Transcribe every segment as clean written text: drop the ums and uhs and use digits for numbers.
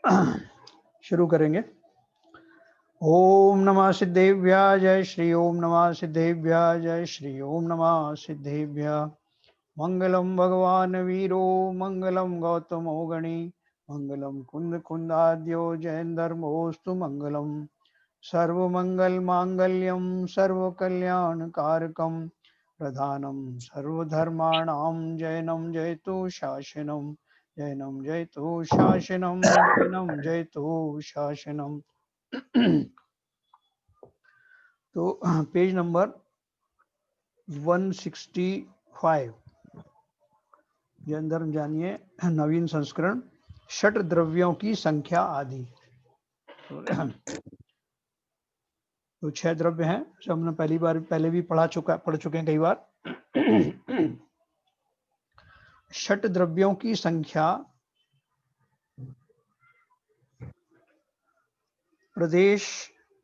शुरू करेंगे। ओम नमः सिद्धेभ्यः जय श्री ओम नमः सिद्धेभ्यः जय श्री ओम नमः सिद्धेभ्यः। मंगलम भगवान वीरो मंगलम गौतमो गणी मंगलम कुंद कुंदाद्यो जैन धर्मोस्तु मंगलम सर्वमंगल मांगल्यम सर्वकल्याण कारकम प्रधानम सर्वधर्माणां जैनम जयतु शासनम जैनम जयतु शासनम जैनम जयतु शासनम। तो पेज नंबर 165 जैन धर्म जानिए नवीन संस्करण षट द्रव्यों की संख्या आदि। तो 6 द्रव्य हैं जो हमने पहले भी पढ़ चुके हैं कई बार। षट द्रव्यों की संख्या प्रदेश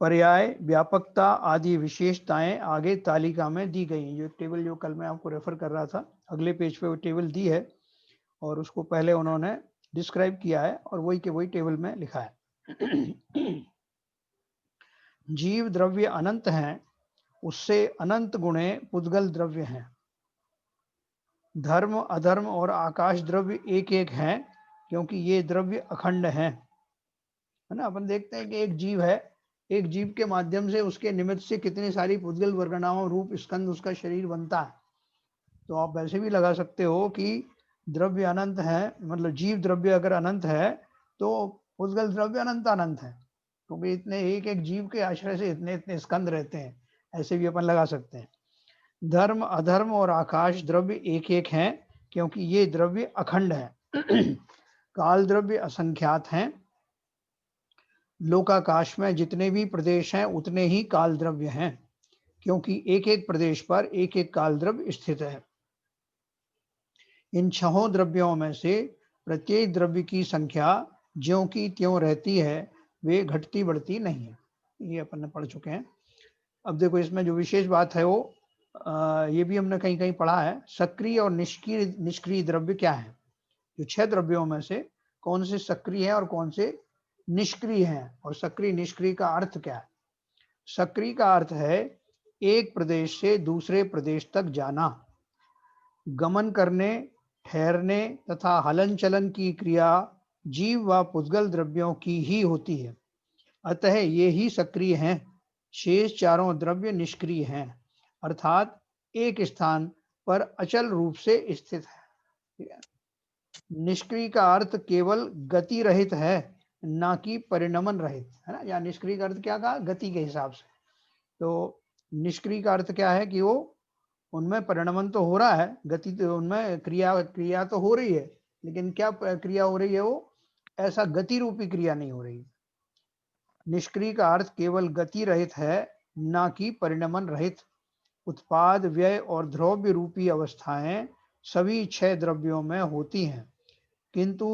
पर्याय व्यापकता आदि विशेषताएं आगे तालिका में दी गई हैं। जो टेबल जो कल मैं आपको रेफर कर रहा था अगले पेज पे वो टेबल दी है और उसको पहले उन्होंने डिस्क्राइब किया है और वही के वही टेबल में लिखा है। जीव द्रव्य अनंत हैं, उससे अनंत गुणे पुद्गल द्रव्य हैं। धर्म अधर्म और आकाश द्रव्य एक एक हैं क्योंकि ये द्रव्य अखंड हैं, है ना। अपन देखते हैं कि एक जीव है, एक जीव के माध्यम से उसके निमित्त से कितनी सारी पुद्गल वर्गनाओं रूप स्कंद उसका शरीर बनता है। तो आप वैसे भी लगा सकते हो कि द्रव्य अनंत है, मतलब जीव द्रव्य अगर अनंत है तो पुद्गल द्रव्य अनंत अनंत है, क्योंकि इतने एक एक जीव के आश्रय से इतने इतने स्कंद रहते हैं। ऐसे भी अपन लगा सकते हैं। धर्म अधर्म और आकाश द्रव्य एक एक हैं क्योंकि ये द्रव्य अखंड है। काल द्रव्य असंख्यात हैं। लोकाकाश में जितने भी प्रदेश हैं उतने ही काल द्रव्य हैं क्योंकि एक एक प्रदेश पर एक एक काल द्रव्य स्थित है। इन छहों द्रव्यों में से प्रत्येक द्रव्य की संख्या ज्यों की त्यों रहती है, वे घटती बढ़ती नहीं है। ये अपन ने पढ़ चुके हैं। अब देखो इसमें जो विशेष बात है वो ये भी हमने कहीं कहीं पढ़ा है। सक्रिय और निष्क्रिय द्रव्य क्या है? जो 6 द्रव्यों में से कौन से सक्रिय है और कौन से निष्क्रिय है, और सक्रिय निष्क्रिय का अर्थ क्या है? सक्रिय का अर्थ है एक प्रदेश से दूसरे प्रदेश तक जाना, गमन करने, ठहरने तथा हलन चलन की क्रिया जीव व पुद्गल द्रव्यों की ही होती है, अतः ये ही सक्रिय हैं। शेष चारों द्रव्य निष्क्रिय हैं, अर्थात एक स्थान पर अचल रूप से स्थित है। निष्क्रिय का अर्थ केवल गति रहित है, ना कि परिणमन रहित, है ना। या निष्क्रिय का अर्थ क्या कहा? गति के हिसाब से। तो निष्क्रिय का अर्थ क्या है कि वो उनमें परिणमन तो हो रहा है, गति तो उनमें क्रिया तो हो रही है, लेकिन क्या क्रिया हो रही है? वो ऐसा गति रूपी क्रिया नहीं हो रही। निष्क्रिय का अर्थ केवल गति रहित है, ना कि परिणमन रहित। उत्पाद व्यय और द्रव्य रूपी अवस्थाएं सभी 6 द्रव्यों में होती हैं, किंतु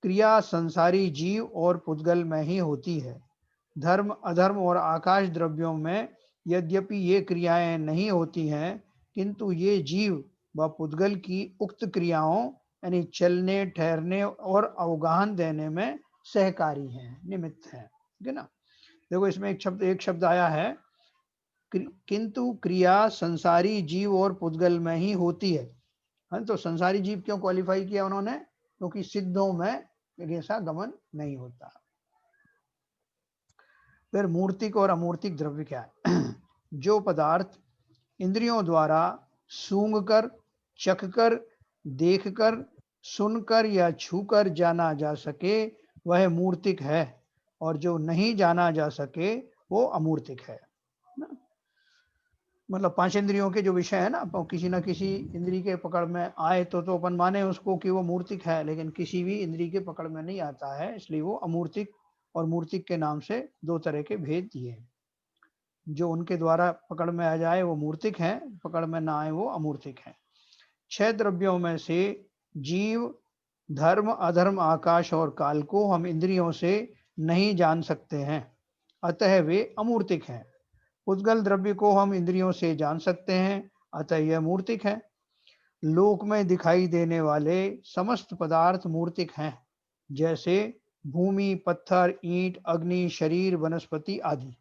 क्रिया संसारी जीव और पुद्गल में ही होती है। धर्म अधर्म और आकाश द्रव्यों में यद्यपि ये क्रियाएं नहीं होती हैं, किंतु ये जीव व पुद्गल की उक्त क्रियाओं यानी चलने ठहरने और अवगाहन देने में सहकारी हैं, निमित्त हैं। ठीक है ना। देखो इसमें एक शब्द आया है किंतु क्रिया संसारी जीव और पुद्गल में ही होती है। तो संसारी जीव क्यों क्वालिफाई किया उन्होंने? क्योंकि सिद्धों में ऐसा गमन नहीं होता। फिर मूर्तिक और अमूर्तिक द्रव्य क्या है? जो पदार्थ इंद्रियों द्वारा सूंघकर, चखकर, देखकर, सुनकर या छूकर जाना जा सके वह मूर्तिक है, और जो नहीं जाना जा सके वो अमूर्तिक है। मतलब 5 इंद्रियों के जो विषय है ना, किसी ना किसी इंद्री के पकड़ में आए तो अपन माने उसको कि वो मूर्तिक है, लेकिन किसी भी इंद्री के पकड़ में नहीं आता है, इसलिए वो अमूर्तिक और मूर्तिक के नाम से 2 तरह के भेद दिए। जो उनके द्वारा पकड़ में आ जाए वो मूर्तिक है, पकड़ में ना आए वो अमूर्तिक है। 6 द्रव्यों में से जीव, धर्म अधर्म आकाश और काल को हम इंद्रियों से नहीं जान सकते हैं, अतः वे अमूर्तिक हैं। पुद्गल द्रव्य को हम इंद्रियों से जान सकते हैं, अतः यह मूर्तिक है। लोक में दिखाई देने वाले समस्त पदार्थ मूर्तिक हैं, जैसे भूमि, पत्थर, ईंट, अग्नि, शरीर, वनस्पति आदि,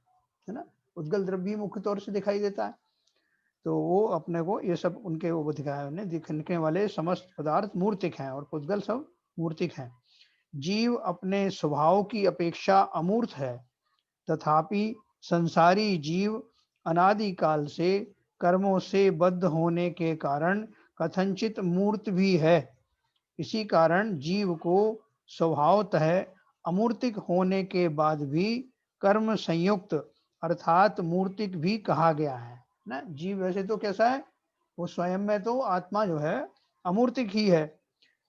है ना। उद्गल द्रव्य मुख्य तौर से दिखाई देता है, तो वो अपने को ये सब उनके वो दिखाया उन्हें, दिखने वाले समस्त पदार्थ मूर्तिक हैं और पुद्गल सब मूर्तिक हैं। जीव अपने स्वभाव की अपेक्षा अमूर्त है, तथापि संसारी जीव अनादिकाल से कर्मों से बद्ध होने के कारण कथनचित मूर्त भी है। इसी कारण जीव को स्वभावतः अमूर्तिक होने के बाद भी कर्म संयुक्त अर्थात मूर्तिक भी कहा गया है ना। जीव वैसे तो कैसा है, वो स्वयं में तो आत्मा जो है अमूर्तिक ही है,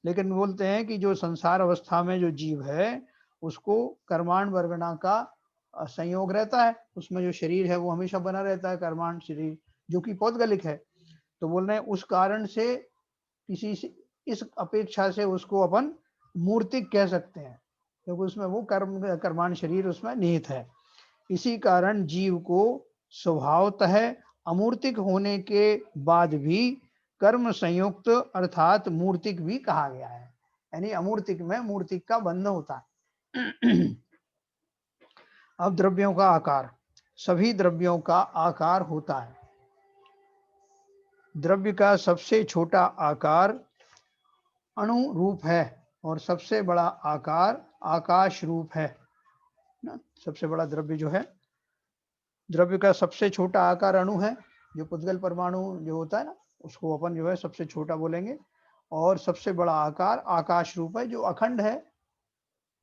लेकिन बोलते हैं कि जो संसार अवस्था में जो जीव है उसको कर्माण वर्गणा का संयोग रहता है, उसमें जो शरीर है वो हमेशा बना रहता है कर्माण शरीर, जो कि पौद्गलिक है। तो बोल रहे हैं उस कारण से किसी से इस अपेक्षा से उसको अपन मूर्तिक कह सकते हैं, क्योंकि उसमें वो कर्माण शरीर उसमें निहित है। इसी कारण जीव को स्वभावतः अमूर्तिक होने के बाद भी कर्म संयुक्त अर्थात मूर्तिक भी कहा गया है, यानी अमूर्तिक में मूर्तिक का बंध होता है। अब द्रव्यों का आकार, सभी द्रव्यों का आकार होता है। द्रव्य का सबसे छोटा आकार अणु रूप है और सबसे बड़ा आकार आकाश रूप है ना। सबसे बड़ा द्रव्य जो है, द्रव्य का सबसे छोटा आकार अणु है, जो पुद्गल परमाणु जो होता है ना उसको अपन जो है सबसे छोटा बोलेंगे, और सबसे बड़ा आकार आकाश रूप है जो अखंड है,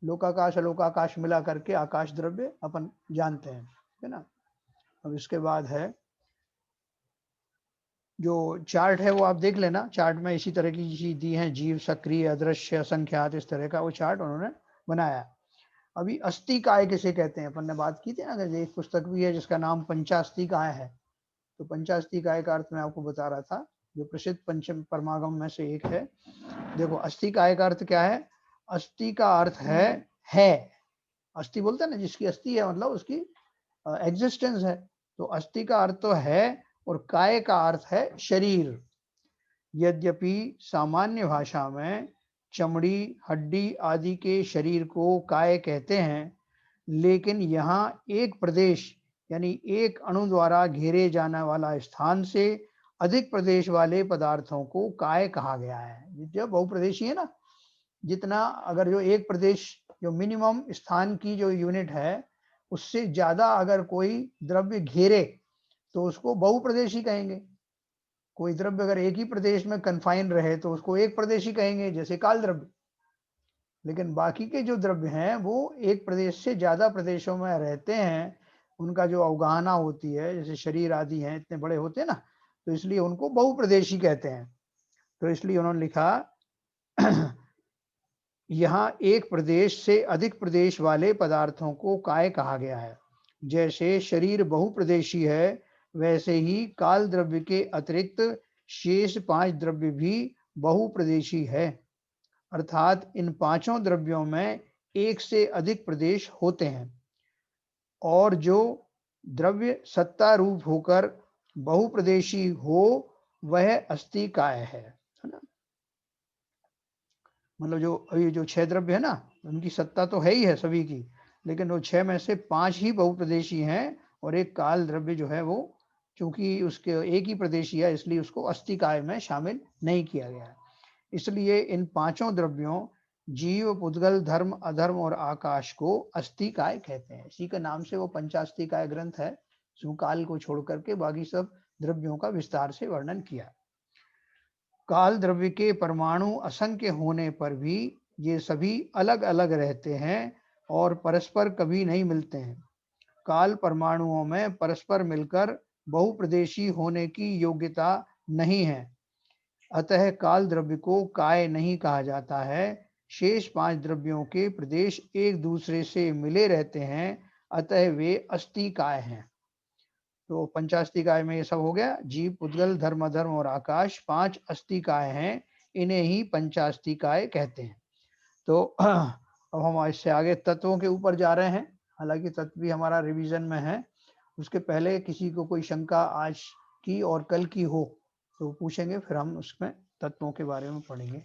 लोकाकाश अलोकाकाश मिला करके आकाश द्रव्य अपन जानते हैं, है ना। अब इसके बाद है जो चार्ट है वो आप देख लेना, चार्ट में इसी तरह की चीज दी है, जीव, सक्रिय, अदृश्य, असंख्यात, इस तरह का वो चार्ट उन्होंने बनाया। अभी अस्थि काय किसे कहते हैं, अपन ने बात की थी ना, एक पुस्तक भी है जिसका नाम पंचास्थि काय है, तो पंचास्थि काय का अर्थ मैं आपको बता रहा था, जो प्रसिद्ध पंचम परमागम में से एक है। देखो अस्थि काय का अर्थ क्या है, अस्थि का अर्थ है, अस्थि बोलते हैं ना जिसकी अस्थि है मतलब उसकी एग्जिस्टेंस है, तो अस्थि का अर्थ तो है और काय का अर्थ है शरीर। यद्यपि सामान्य भाषा में चमड़ी, हड्डी आदि के शरीर को काय कहते हैं, लेकिन यहाँ एक प्रदेश यानी एक अणु द्वारा घेरे जाने वाला स्थान से अधिक प्रदेश वाले पदार्थों को काय कहा गया है। जो बहुप्रदेशी है ना, जितना अगर जो एक प्रदेश जो मिनिमम स्थान की जो यूनिट है उससे ज्यादा अगर कोई द्रव्य घेरे तो उसको बहुप्रदेशी कहेंगे। कोई द्रव्य अगर एक ही प्रदेश में कन्फाइन रहे तो उसको एक प्रदेशी कहेंगे, जैसे काल द्रव्य। लेकिन बाकी के जो द्रव्य हैं वो एक प्रदेश से ज्यादा प्रदेशों में रहते हैं, उनका जो अवगाहना होती है, जैसे शरीर आदि हैं इतने बड़े होते हैं ना, तो इसलिए उनको बहुप्रदेशी कहते हैं। तो इसलिए उन्होंने लिखा यहाँ एक प्रदेश से अधिक प्रदेश वाले पदार्थों को काय कहा गया है। जैसे शरीर बहुप्रदेशी है, वैसे ही काल द्रव्य के अतिरिक्त शेष 5 द्रव्य भी बहुप्रदेशी है, अर्थात इन पांचों द्रव्यों में एक से अधिक प्रदेश होते हैं, और जो द्रव्य सत्ता रूप होकर बहुप्रदेशी हो वह अस्थि काय है ना। मतलब जो अभी जो 6 द्रव्य है ना, उनकी सत्ता तो है ही है सभी की, लेकिन वो 6 में से 5 ही बहुप्रदेशी हैं और एक काल द्रव्य जो है वो चूंकि उसके एक ही प्रदेशी है इसलिए उसको अस्थि काय में शामिल नहीं किया गया है। इसलिए इन पांचों द्रव्यों जीव, पुद्गल, धर्म, अधर्म और आकाश को अस्थि काय कहते हैं। इसी के नाम से वो पंचास्थि काय ग्रंथ है, उसमें काल को छोड़ करके बाकी सब द्रव्यों का विस्तार से वर्णन किया। काल द्रव्य के परमाणु असंख्य होने पर भी ये सभी अलग अलग रहते हैं और परस्पर कभी नहीं मिलते हैं। काल परमाणुओं में परस्पर मिलकर बहुप्रदेशी होने की योग्यता नहीं है, अतः काल द्रव्य को काय नहीं कहा जाता है। शेष 5 द्रव्यों के प्रदेश एक दूसरे से मिले रहते हैं, अतः वे अस्थि काय हैं। तो पंचास्थि काय में ये सब हो गया, जीव, पुद्गल, धर्म, अधर्म और आकाश 5 अस्थि काय हैं, इन्हें ही पंचास्थि काय कहते हैं। तो अब हम इससे आगे तत्वों के ऊपर जा रहे हैं, हालांकि तत्व भी हमारा रिवीजन में है। उसके पहले किसी को कोई शंका आज की और कल की हो तो पूछेंगे, फिर हम उसमें तत्वों के बारे में पढ़ेंगे।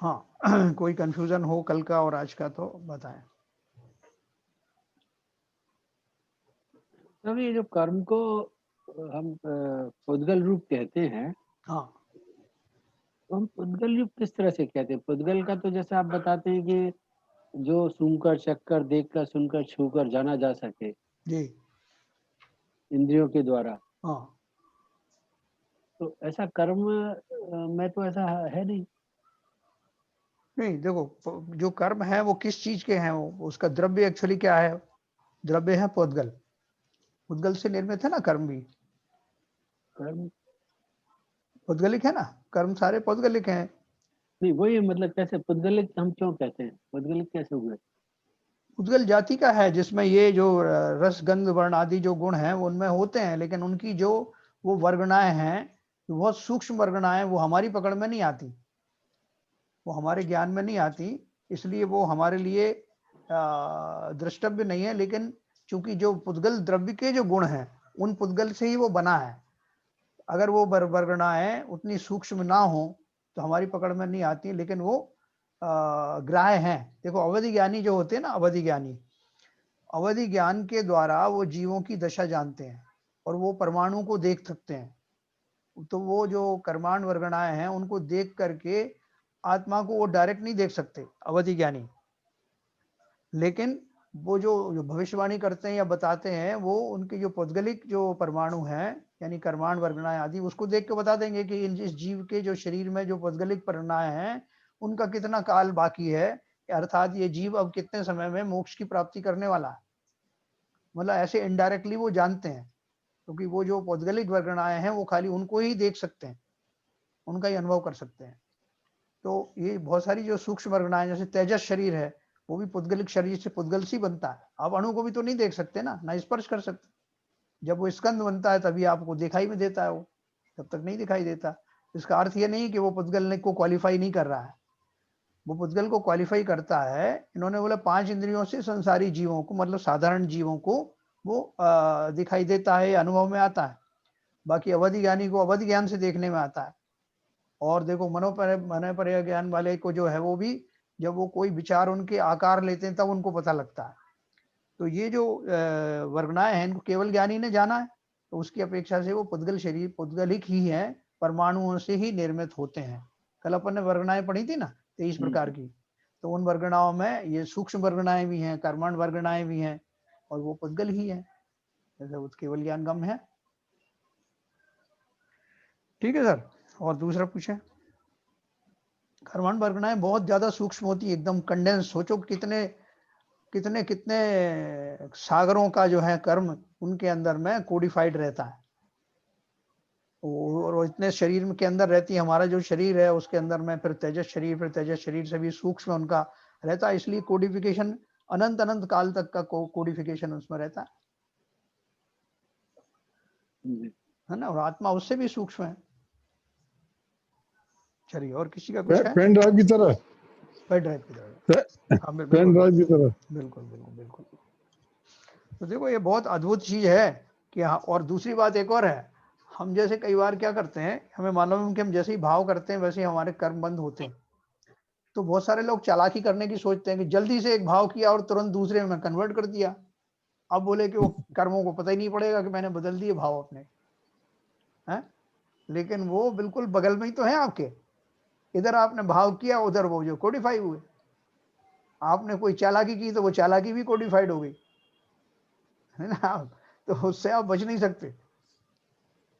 हाँ कोई कंफ्यूजन हो कल का और आज का तो बताएं। अब ये जो कर्म को हम पुद्गल रूप कहते हैं, हाँ तो हम पुद्गल रूप किस तरह से कहते हैं? पुद्गल का तो जैसे आप बताते हैं कि जो सुनकर, चखकर, देखकर, सुनकर, छूकर जाना जा सके जी इंद्रियों के द्वारा, हाँ। तो ऐसा कर्म में तो ऐसा है नहीं। नहीं देखो, जो कर्म है वो किस चीज के हैं, वो उसका द्रव्य एक्चुअली क्या है? द्रव्य है पुद्गल। पुद्गल से निर्मित है ना कर्म भी, कर्म पुद्गलिक है ना, कर्म सारे पुद्गलिक हैं। नहीं, वही मतलब कैसे पुद्गलिक हम क्यों कहते हैं? पुद्गलिक कैसे हुए? पुद्गल जाति का है जिसमें ये जो रस गंध वर्ण आदि जो गुण हैं वो उनमें होते हैं, लेकिन उनकी जो वो वर्गणाएं हैं, बहुत सूक्ष्म वर्गणाएं, वो हमारी पकड़ में नहीं आती, वो हमारे ज्ञान में नहीं आती, इसलिए वो हमारे लिए द्रष्टव्य नहीं है। लेकिन चूंकि जो पुद्गल द्रव्य के जो गुण हैं, उन पुद्गल से ही वो बना है। अगर वो वर्गणाएं उतनी सूक्ष्म ना हो तो हमारी पकड़ में नहीं आती, लेकिन वो ग्राह्य हैं। देखो अवधि ज्ञानी जो होते हैं ना, अवधि ज्ञानी, अवधि ज्ञान के द्वारा वो जीवों की दशा जानते हैं और वो परमाणु को देख सकते हैं। तो वो जो कर्माण वर्गणाएं हैं उनको देख करके आत्मा को वो डायरेक्ट नहीं देख सकते अवधि ज्ञानी, लेकिन वो जो भविष्यवाणी करते हैं या बताते हैं, वो उनके जो पौद्गलिक जो परमाणु हैं यानी कर्माण वर्गणाएं आदि, उसको देख के बता देंगे कि इस जीव के जो शरीर में जो पौद्गलिक परगणाएं हैं उनका कितना काल बाकी है, अर्थात ये जीव अब कितने समय में मोक्ष की प्राप्ति करने वाला है। मतलब ऐसे इनडायरेक्टली वो जानते हैं, क्योंकि वो जो पौद्गलिक वर्गणाएं हैं वो खाली उनको ही देख सकते हैं, उनका ही अनुभव कर सकते हैं। तो ये बहुत सारी जो सूक्ष्म वर्गणाएं, जैसे तेजस शरीर है, वो भी पुद्गलिक शरीर से पुद्गल से बनता है। आप अणु को भी तो नहीं देख सकते ना स्पर्श कर सकते। जब वो स्कंद बनता है तभी आपको दिखाई में देता है, वो तब तक नहीं दिखाई देता। इसका अर्थ ये नहीं कि वो पुद्गल को क्वालिफाई नहीं कर रहा है, वो पुद्गल को क्वालिफाई करता है। इन्होंने बोला 5 इंद्रियों से संसारी जीवों को, मतलब साधारण जीवों को वो दिखाई देता है, अनुभव में आता है। बाकी अवधि ज्ञानी को अवधि ज्ञान से देखने में आता है। और देखो मनोपर ज्ञान वाले को जो है, वो भी जब वो कोई विचार उनके आकार लेते हैं तब उनको पता लगता है। तो ये जो वर्गणाएं हैं इनको केवल ज्ञानी ने जाना है, तो उसकी अपेक्षा से वो पुद्गल शरीर पुद्गलिक ही है, परमाणुओं से ही निर्मित होते हैं। कल अपन ने वर्गणाएं पढ़ी थी ना 23 प्रकार की, तो उन वर्गणाओं में ये सूक्ष्म वर्गणाएं भी हैं, कर्मण वर्गणाएं भी हैं, और वो पुद्गल ही है, जैसे वो केवल ज्ञान गम है। ठीक है सर, और दूसरा पूछे। कर्मण वर्गणाएं बहुत ज्यादा सूक्ष्म होती है, एकदम कंडेंस। सोचो कितने कितने कितने सागरों का जो है कर्म उनके अंदर में कोडिफाइड रहता है, और इतने शरीर के अंदर रहती है। हमारा जो शरीर है उसके अंदर में फिर तेजस शरीर, फिर तेजस शरीर से भी सूक्ष्म उनका रहता है, इसलिए कोडिफिकेशन अनंत अनंत काल तक का कोडिफिकेशन उसमें रहता है ना, और आत्मा उससे भी सूक्ष्म है। चलिए, और किसी का कुछ है? पेन ड्राइव की तरह, पेन ड्राइव की तरह, हाँ पेन बिल्कुल ड्राइव की तरह। बिल्कुल बिल्कुल बिल्कुल। तो देखो ये बहुत अद्भुत चीज है कि हाँ। और दूसरी बात एक और है, हम जैसे कई बार क्या करते हैं, हमें मालूम है कि हम जैसे ही भाव करते हैं वैसे ही हमारे कर्म बंद होते हैं। तो बहुत सारे लोग चालाकी करने की सोचते हैं कि जल्दी से एक भाव किया और तुरंत दूसरे में कन्वर्ट कर दिया। अब बोले कि वो कर्मों को पता ही नहीं पड़ेगा कि मैंने बदल दिए भाव अपने, हैं? लेकिन वो बिल्कुल बगल में ही तो है आपके। इधर आपने भाव किया, उधर वो जो कोडिफाई हुए। आपने कोई चालाकी की तो वो चालाकी भी कोडिफाइड हो गई, है ना। तो उससे आप बच नहीं सकते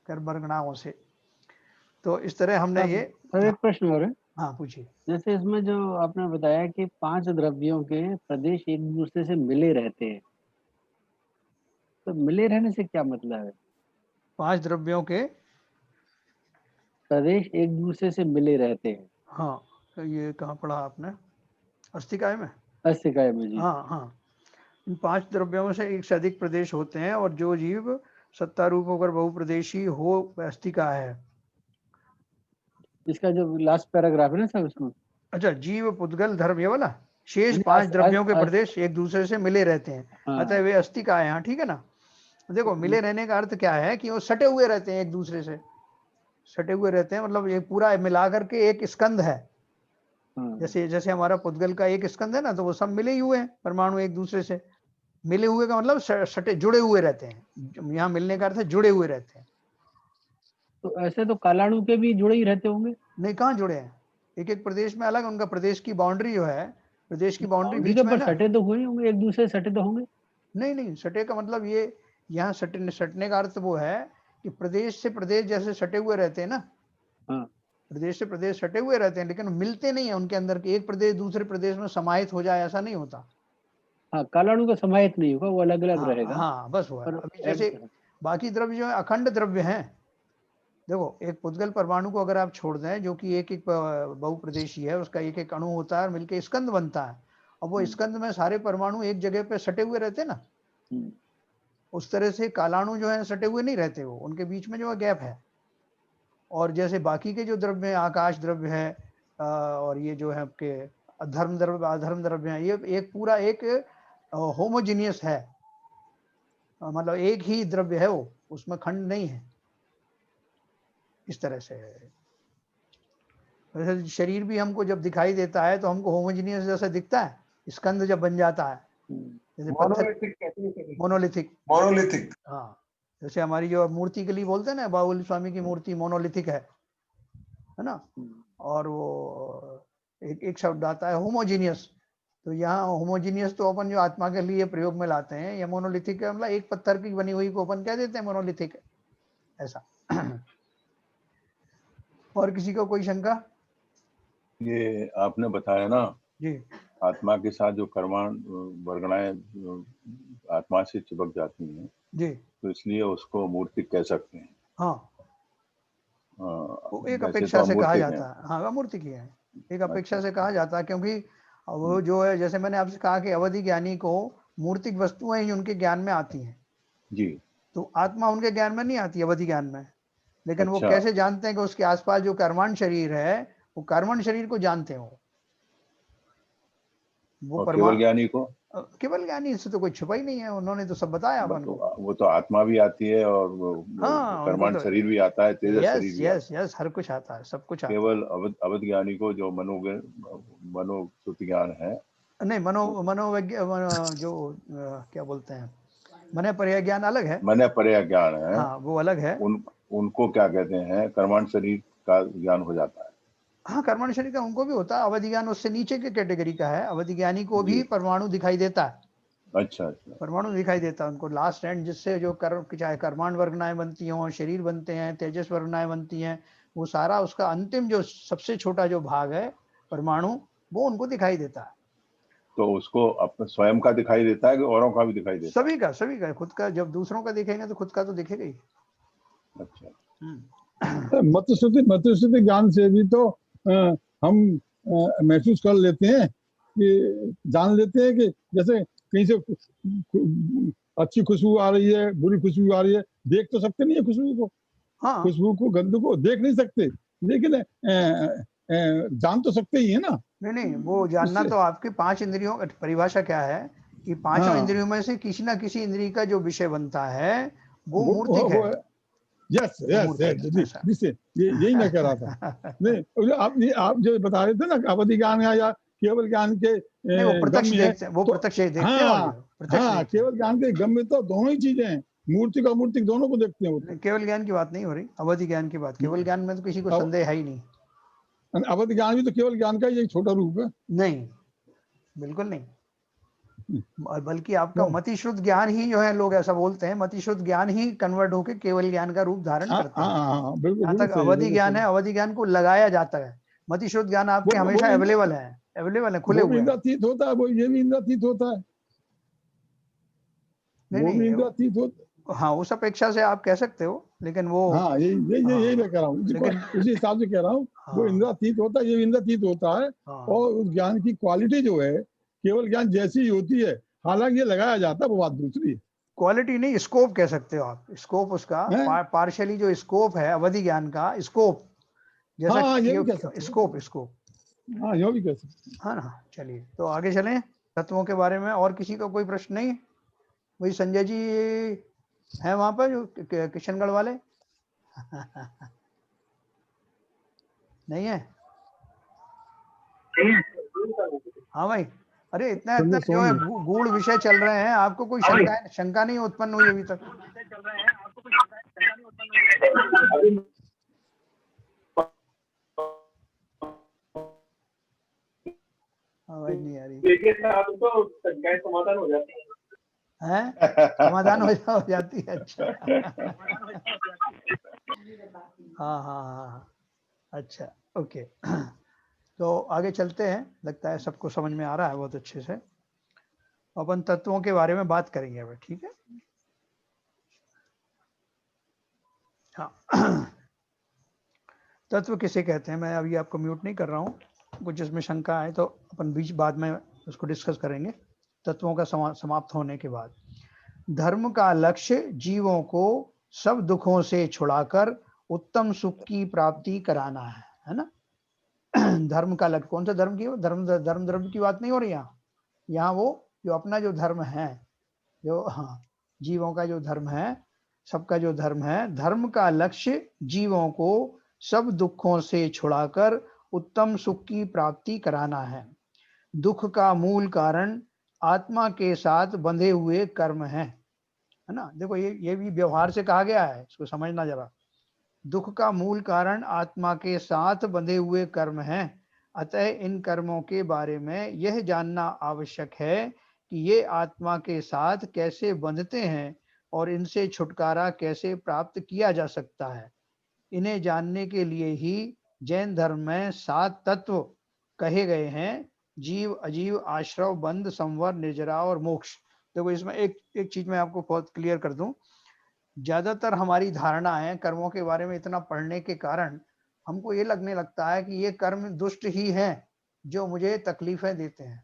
कर्म वर्गणाओं से। तो इस तरह हमने ये। अब एक प्रश्न और है। हाँ पूछिए। जैसे इसमें जो आपने बताया कि 5 द्रव्यों के प्रदेश एक दूसरे से मिले रहते हैं, तो मिले रहने से क्या मतलब है? 5 द्रव्यों के प्रदेश एक दूसरे से मिले रहते हैं। हाँ, तो ये कहाँ पढ़ा आपने? अस्तिकाय में। अस्तिकाय में जी। हाँ हाँ, इन 5 द्रव्यों में से एक से अधिक प्रदेश होते हैं, और जो जीव सत्ता रूप होकर बहुप्रदेशी हो वह अस्तिका है। इसका जो लास्ट पैराग्राफ है ना सर, उसमें अच्छा, जीव पुद्गल धर्म ये वाला, शेष यानी 5 द्रव्यों के प्रदेश एक दूसरे से मिले रहते हैं, अतः हाँ। वे अस्तिका है। हाँ ठीक है ना। देखो मिले रहने का अर्थ क्या है कि वो सटे हुए रहते हैं एक दूसरे से, सटे हुए रहते हैं, मतलब ये पूरा मिला करके एक स्कंद है, हाँ, जैसे जैसे हमारा पुद्गल का एक स्कंद है ना, तो वो सब मिले ही हुए हैं परमाणु एक दूसरे से। मिले हुए का मतलब सटे जुड़े हुए रहते हैं। यहाँ मिलने का अर्थ है जुड़े हुए रहते हैं। तो ऐसे तो कालाणु के भी जुड़े ही रहते होंगे। नहीं, कहाँ जुड़े हैं? एक एक प्रदेश में अलग, उनका प्रदेश की बाउंड्री जो है, प्रदेश की बाउंड्री बाउंड्री बीच के में है पर ना। सटे तो हुए ही होंगे, एक दूसरे से सटे तो होंगे। नहीं नहीं, सटे का मतलब ये, यहाँ सटने का अर्थ वो है कि प्रदेश से प्रदेश जैसे सटे हुए रहते हैं ना, हाँ, प्रदेश से प्रदेश सटे हुए रहते हैं, लेकिन मिलते नहीं है उनके अंदर कि एक प्रदेश दूसरे प्रदेश में समाहित हो जाए, ऐसा नहीं होता। हाँ, कालाणु का समाहित नहीं होगा, वो अलग अलग हाँ रहेगा। हाँ, बस वो है। पर अभी जैसे एक बाकी द्रव्य जो है अखंड द्रव्य हैं। देखो, एक पुद्गल परमाणु को अगर आप छोड़ दें, जो कि एक एक बहुप्रदेशीय है, उसका एक एक अणु होता है और मिलके स्कंद बनता है, और वो स्कंद में सारे परमाणु एक जगह पे सटे हुए रहते हैं ना, उस तरह से कालाणु जो है सटे हुए नहीं रहते, वो उनके बीच में जो है गैप है। और जैसे बाकी के जो द्रव्य हैं, आकाश द्रव्य है, और ये जो है आपके धर्म द्रव्य अधर्म द्रव्य है, ये एक पूरा एक होमोजीनियस है। मतलब एक ही द्रव्य है वो, उसमें खंड नहीं है, इस तरह से है। वैसे शरीर भी हमको जब दिखाई देता है तो हमको होमोजीनियस जैसा दिखता है, स्कंद जब बन जाता है, जैसे पत्थर। मोनोलिथिक कहते हैं। मोनोलिथिक। मोनोलिथिक। हाँ, जैसे हमारी जो मूर्ति के लिए बोलते हैं ना, बाहुबली स्वामी की मूर्ति मोनोलिथिक है ना। और वो एक एक शब्द आता है होमोजीनियस। तो यहाँ होमोजीनियस तो अपन जो आत्मा के लिए प्रयोग में लाते हैं, या मोनोलिथिक है, मतलब एक पत्थर की बनी हुई को अपन कह देते हैं मोनोलिथिक, ऐसा। और किसी को कोई शंका? ये आपने बताया ना, जी आत्मा के साथ जो कर्माण वर्गणाएं आत्मा से चिपक जाती हैं, जी। तो इसलिए उसको मूर्तिक कह सकते हैं। हाँ, वो एक वैसे तो अपेक्षा से कहा अमूर्तिक जाता हैं। है। हाँ, अमूर्तिक ही है, एक अपेक्षा अच्छा। से कहा जाता है, क्योंकि वो जो है, जैसे मैंने आपसे कहा कि अवधि ज्ञानी को मूर्तिक वस्तुएं ही उनके ज्ञान में आती हैं, जी। तो आत्मा उनके ज्ञान में नहीं आती, अवधि ज्ञान में। लेकिन वो अच्छा। कैसे जानते हैं कि उसके आसपास जो कर्मण शरीर है, वो कर्मण शरीर को जानते हैं। वो और केवल ज्ञानी को? केवल ज्ञानी से तो कोई छुपा ही नहीं है, उन्होंने तो सब बताया अपन को। वो तो आत्मा भी आती है, और हाँ, उनको कर्माण तो शरीर भी आता है, तेजस यस शरीर भी यस आता यस, हर कुछ आता है, सब कुछ है। आता है। केवल अवध ज्ञानी को जो मनोश्रुति ज्ञान है, नहीं, जो क्या बोलते हैं, मन पर्याय ज्ञान अलग है। मन पर्याय ज्ञान है, हाँ, वो अलग है। उनको क्या कहते हैं, कर्माण शरीर का ज्ञान हो जाता है। हाँ, कर्मण शरीर का उनको भी होता है। अवधि ज्ञान उससे नीचे के कैटेगरी का है। अवधि ज्ञानी को भी जी। परमाणु दिखाई देता है। अच्छा अच्छा। परमाणु दिखाई देता है उनको, लास्ट एंड जिससे जो चाहे कर्माण वर्गनाएं बनती हों, शरीर बनते हैं, तेजस वर्गनाएं बनती हैं, वो सारा उसका अंतिम जो सबसे छोटा जो भाग है परमाणु, वो उनको दिखाई देता है। तो उसको अपने स्वयं का दिखाई देता है कि औरों का भी दिखाई देता है? सभी का, खुद का जब दूसरों का दिखेगा तो खुद का तो दिखेगा ही। अच्छा। मत्स्यश्रुति ज्ञान से भी तो हम महसूस कर लेते हैं, कि जान लेते हैं कि जैसे कहीं से अच्छी खुशबू आ रही है, बुरी खुशबू आ रही है, देख तो सकते नहीं है खुशबू को। हाँ, खुशबू को, गंध को देख नहीं सकते, लेकिन जान तो सकते ही है ना। नहीं, वो जानना उससे तो आपकी 5 इंद्रियों का परिभाषा क्या है कि पांचों हाँ, इंद्रियों में से किसी ना किसी इंद्रिय का जो विषय बनता है वो मूर्तिक वो है। यस वो यस मूर्तिक यस है, ऐसा। जिससे यही मैं कह रहा था। नहीं, आप जो बता रहे थे ना, अवधि ज्ञान है या केवल ज्ञान के नहीं, वो गम प्रत्यक्ष में है, देखते हैं, वो तो प्रत्यक्ष देखते हैं, और हाँ, जो प्रत्यक्ष देखते हैं। केवल ज्ञान के गम में तो दोनों ही चीजें हैं, मूर्तिक और अमूर्तिक दोनों को देखते हैं वो तो। केवल ज्ञान की बात नहीं हो रही, अवधि ज्ञान की बात। केवल ज्ञान में तो किसी को अब संदेह है ही नहीं। अवधि ज्ञान भी तो केवल ज्ञान का ही एक छोटा रूप है। नहीं, बिल्कुल नहीं। और बल्कि आपका वो मतिशुद्ध ज्ञान ही जो है, लोग ऐसा बोलते हैं, मतिशुद्ध ज्ञान ही कन्वर्ट होकर केवल ज्ञान का रूप धारण हाँ करते हाँ हैं। हाँ हाँ, बिल्कुल जहां बिल्कुल तक सही है, अवधि बिल्कुल ज्ञान सही। है, अवधि ज्ञान को लगाया जाता है। मतिशुद्ध ज्ञान आपके वो हमेशा भी अवेलेबल है, खुले वो भी हुए हैं। इंद्रियातीत होता है, वो ये भी इंद्रियातीत होता है, नहीं वो भी नहीं, इंद्रियातीत होता हाँ, उस अपेक्षा से आप कह सकते हो, लेकिन वो, है। हाँ, यही मैं हाँ, कह रहा हूँ, लेकिन उसी हिसाब से कह रहा हूँ। वो हाँ इंद्रियातीत होता है, ये भी इंद्रियातीत होता है। हाँ, और उस ज्ञान की क्वालिटी जो है केवल ज्ञान जैसी ही होती है, हालांकि ये लगाया जाता है, वो बात दूसरी क्वालिटी नहीं, स्कोप कह सकते हो आप। स्कोप उसका है। पार्शियली जो स्कोप है अवधि ज्ञान का, स्कोप जैसा हाँ, ये भी कह सकते स्कोप हैं। स्कोप, हाँ, ये भी कह सकते हाँ ना। चलिए, तो आगे चलें तत्वों के बारे में। और किसी का कोई प्रश्न नहीं? वही संजय जी हैं वहां पर, जो किशनगढ़ वाले। नहीं है? हाँ भाई, अरे इतना सुनिए, जो है सुनिए। गूढ़ विषय चल रहे हैं, आपको कोई शंका नहीं उत्पन्न हुई अभी तक? आवाज नहीं आ रही तो समाधान हो जाती है? समाधान हो जाती है। अच्छा हाँ हाँ हाँ, अच्छा ओके। तो आगे चलते हैं, लगता है सबको समझ में आ रहा है बहुत अच्छे से। अपन तत्वों के बारे में बात करेंगे अब, ठीक है? हाँ, तत्व किसे कहते हैं, मैं अभी आपको म्यूट नहीं कर रहा हूँ, कुछ इसमें शंका है तो अपन बीच बाद में उसको डिस्कस करेंगे तत्वों का समाप्त होने के बाद। धर्म का लक्ष्य जीवों को सब दुखों से छुड़ाकर उत्तम सुख की प्राप्ति कराना है ना? धर्म का लक्ष्य कौन सा धर्म की? धर्म द्रव्य की बात नहीं हो रही यहाँ वो जो अपना जो धर्म है, जो हाँ जीवों का जो धर्म है, सबका जो धर्म है, धर्म का लक्ष्य जीवों को सब दुखों से छुड़ाकर उत्तम सुख की प्राप्ति कराना है। दुख का मूल कारण आत्मा के साथ बंधे हुए कर्म है ना? देखो ये भी व्यवहार से कहा गया है, इसको समझना जरा। दुख का मूल कारण आत्मा के साथ बंधे हुए कर्म हैं, अतः इन कर्मों के बारे में यह जानना आवश्यक है कि ये आत्मा के साथ कैसे बंधते हैं और इनसे छुटकारा कैसे प्राप्त किया जा सकता है। इन्हें जानने के लिए ही जैन धर्म में 7 तत्व कहे गए हैं: जीव, अजीव, आश्रव, बंध, संवर, निर्जरा और मोक्ष। देखो इसमें एक चीज मैं आपको बहुत क्लियर कर दूं, ज्यादातर हमारी धारणा है कर्मों के बारे में इतना पढ़ने के कारण हमको ये लगने लगता है कि ये कर्म दुष्ट ही हैं जो मुझे तकलीफें देते हैं,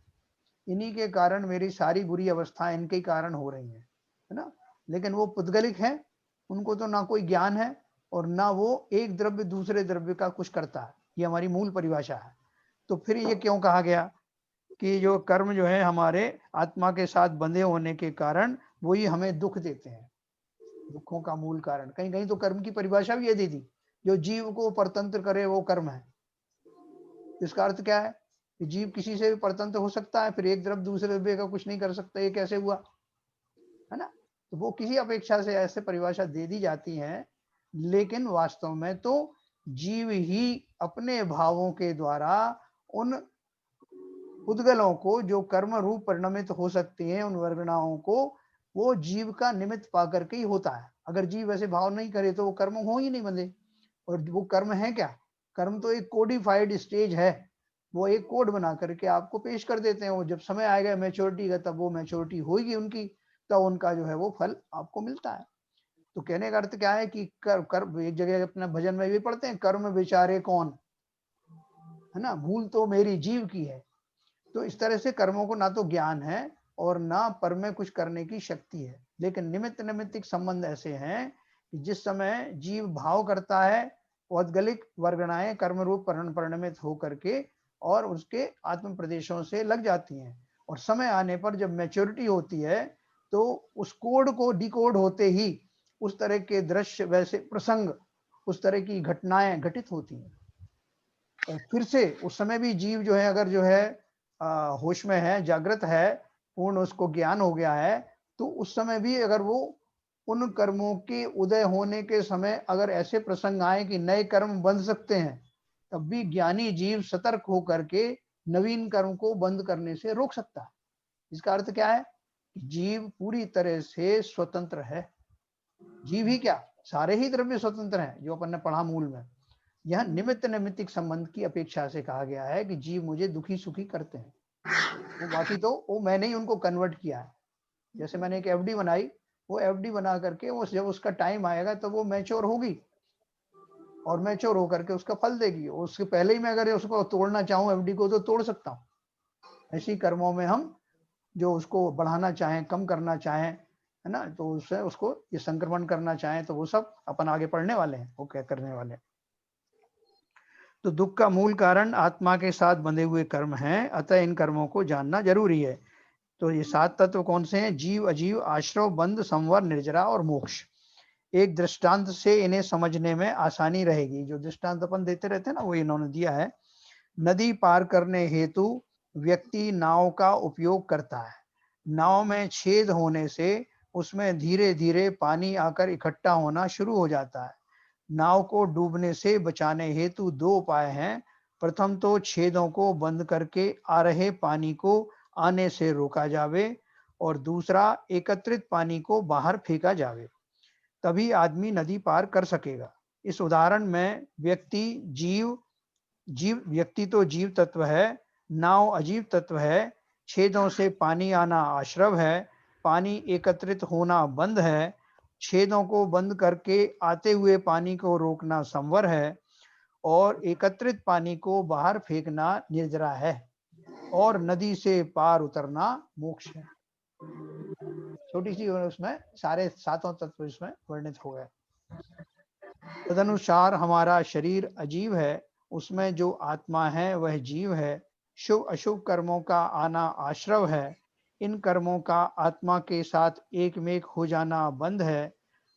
इन्हीं के कारण मेरी सारी बुरी अवस्थाएं इनके कारण हो रही हैं, है ना? लेकिन वो पुद्गलिक हैं, उनको तो ना कोई ज्ञान है और ना वो एक द्रव्य दूसरे द्रव्य का कुछ करता है, ये हमारी मूल परिभाषा है। तो फिर ये क्यों कहा गया कि जो कर्म जो है हमारे आत्मा के साथ बंधे होने के कारण वही हमें दुख देते हैं, दुखों का मूल कारण। कहीं कहीं तो कर्म की परिभाषा भी ये दी थी, जो जीव को परतंत्र करे वो कर्म है। इसका अर्थ क्या है कि जीव किसी से भी परतंत्र हो सकता है, फिर एक द्रव्य दूसरे द्रव्य का कुछ नहीं कर सकता, ये कैसे हुआ, है ना? तो वो किसी अपेक्षा से ऐसे परिभाषा दे दी जाती है, लेकिन वास्तव में तो जीव ही अपने भावों के द्वारा उन उद्गलों को जो कर्म रूप परिणमित हो सकती हैं, उन वर्गणाओं को वो जीव का निमित्त पा करके ही होता है। अगर जीव ऐसे भाव नहीं करे तो वो कर्म हो ही नहीं बंधे। और वो कर्म है क्या? कर्म तो एक कोडिफाइड स्टेज है, वो एक कोड बना करके आपको पेश कर देते हैं। वो जब समय आएगा मैच्योरिटी का, तब वो मैच्योरिटी होगी उनकी, तब उनका जो है वो फल आपको मिलता है। तो कहने का अर्थ क्या है कि कर्म एक जगह अपना भजन में भी पढ़ते हैं, कर्म विचारे कौन, है ना? भूल तो मेरी जीव की है। तो इस तरह से कर्मों को ना तो ज्ञान है और ना पर में कुछ करने की शक्ति है, लेकिन निमित्त निमित्तिक संबंध ऐसे हैं कि जिस समय जीव भाव करता है, औद्गलिक वर्गणाएं कर्म रूप परिणमित हो करके और उसके आत्म प्रदेशों से लग जाती हैं, और समय आने पर जब मैच्योरिटी होती है तो उस कोड को डिकोड होते ही उस तरह के दृश्य, वैसे प्रसंग, उस तरह की घटनाएं घटित होती हैं। और फिर से उस समय भी जीव जो है, अगर जो है होश में है, जागृत है, पूर्ण उसको ज्ञान हो गया है, तो उस समय भी अगर वो उन कर्मों के उदय होने के समय अगर ऐसे प्रसंग आए कि नए कर्म बंध सकते हैं, तब भी ज्ञानी जीव सतर्क होकर के नवीन कर्म को बंद करने से रोक सकता है। इसका अर्थ क्या है? जीव पूरी तरह से स्वतंत्र है। जीव ही क्या, सारे ही द्रव्य स्वतंत्र हैं, जो अपन ने पढ़ा मूल में। यह निमित्त निमित्तिक संबंध की अपेक्षा से कहा गया है कि जीव मुझे दुखी सुखी करते हैं, वो बाकी तो वो मैंने ही उनको कन्वर्ट किया है। जैसे मैंने एक एफडी बनाई, वो एफडी बना करके वो जब उसका टाइम आएगा तो वो मैच्योर होगी और मैच्योर होकर के उसका फल देगी। उसके पहले ही मैं अगर उसको तोड़ना चाहूँ एफडी को तो तोड़ सकता हूँ। ऐसी कर्मों में हम जो उसको बढ़ाना चाहें, कम करना चाहें, है ना, तो उससे उसको ये संक्रमण करना चाहें, तो वो सब अपन आगे पढ़ने वाले हैं, वो क्या करने वाले हैं। तो दुख का मूल कारण आत्मा के साथ बंधे हुए कर्म हैं, अतः इन कर्मों को जानना जरूरी है। तो ये 7 तत्व कौन से हैं? जीव, अजीव, आश्रव, बंध, संवर, निर्जरा और मोक्ष। एक दृष्टांत से इन्हें समझने में आसानी रहेगी। जो दृष्टांत अपन देते रहते हैं ना, वो इन्होंने दिया है। नदी पार करने हेतु व्यक्ति नाव का उपयोग करता है। नाव में छेद होने से उसमें धीरे धीरे पानी आकर इकट्ठा होना शुरू हो जाता है। नाव को डूबने से बचाने हेतु दो उपाय हैं। प्रथम तो छेदों को बंद करके आ रहे पानी को आने से रोका जावे और दूसरा एकत्रित पानी को बाहर फेंका जावे, तभी आदमी नदी पार कर सकेगा। इस उदाहरण में व्यक्ति तो जीव तत्व है, नाव अजीव तत्व है, छेदों से पानी आना आश्रव है, पानी एकत्रित होना बंद है, छेदों को बंद करके आते हुए पानी को रोकना संवर है और एकत्रित पानी को बाहर फेंकना निर्जरा है और नदी से पार उतरना मोक्ष है। छोटी सी उसमें सारे सातों तत्व इसमें वर्णित हो गए। तदनुसार हमारा शरीर अजीव है, उसमें जो आत्मा है वह जीव है। शुभ अशुभ कर्मों का आना आश्रव है, इन कर्मों का आत्मा के साथ एकमेक हो जाना बंध है।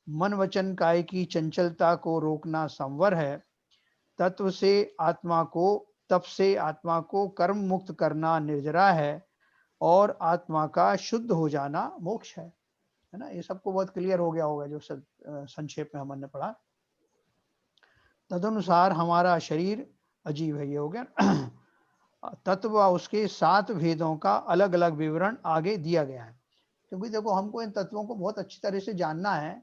मन वचन काय की चंचलता को रोकना संवर है। तत्व से आत्मा को कर्म मुक्त करना निर्जरा है और आत्मा का शुद्ध हो जाना मोक्ष है ना। ये सबको बहुत क्लियर हो गया होगा जो संक्षेप में हमने पढ़ा। तदनुसार हमारा शरीर अजीव है, ये हो गया। तत्व व उसके 7 भेदों का अलग अलग विवरण आगे दिया गया है, क्योंकि देखो हमको इन तत्वों को बहुत अच्छी तरह से जानना है।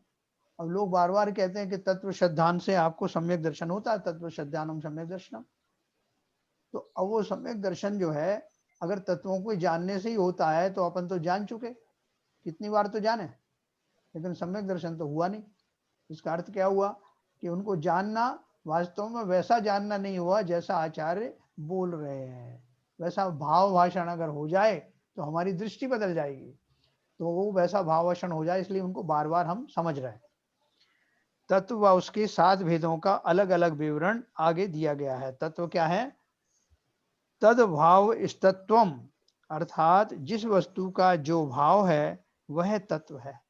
अब लोग बार बार कहते हैं कि तत्व श्रद्धान से आपको सम्यक दर्शन होता है, तत्व श्रद्धानम सम्यक दर्शनम। तो अब वो सम्यक दर्शन जो है अगर तत्वों को जानने से ही होता है तो अपन तो जान चुके, कितनी बार तो जाने, लेकिन सम्यक दर्शन तो हुआ नहीं। इसका अर्थ क्या हुआ कि उनको जानना वास्तव में वैसा जानना नहीं हुआ जैसा आचार्य बोल रहे हैं। वैसा भाव भाषण अगर हो जाए तो हमारी दृष्टि बदल जाएगी, तो वो वैसा भाव भाषण हो जाए, इसलिए उनको बार बार हम समझ रहे हैं। तत्व व उसके 7 भेदों का अलग अलग विवरण आगे दिया गया है। तत्व क्या है? तद भाव स्तत्वम, अर्थात जिस वस्तु का जो भाव है वह तत्व है।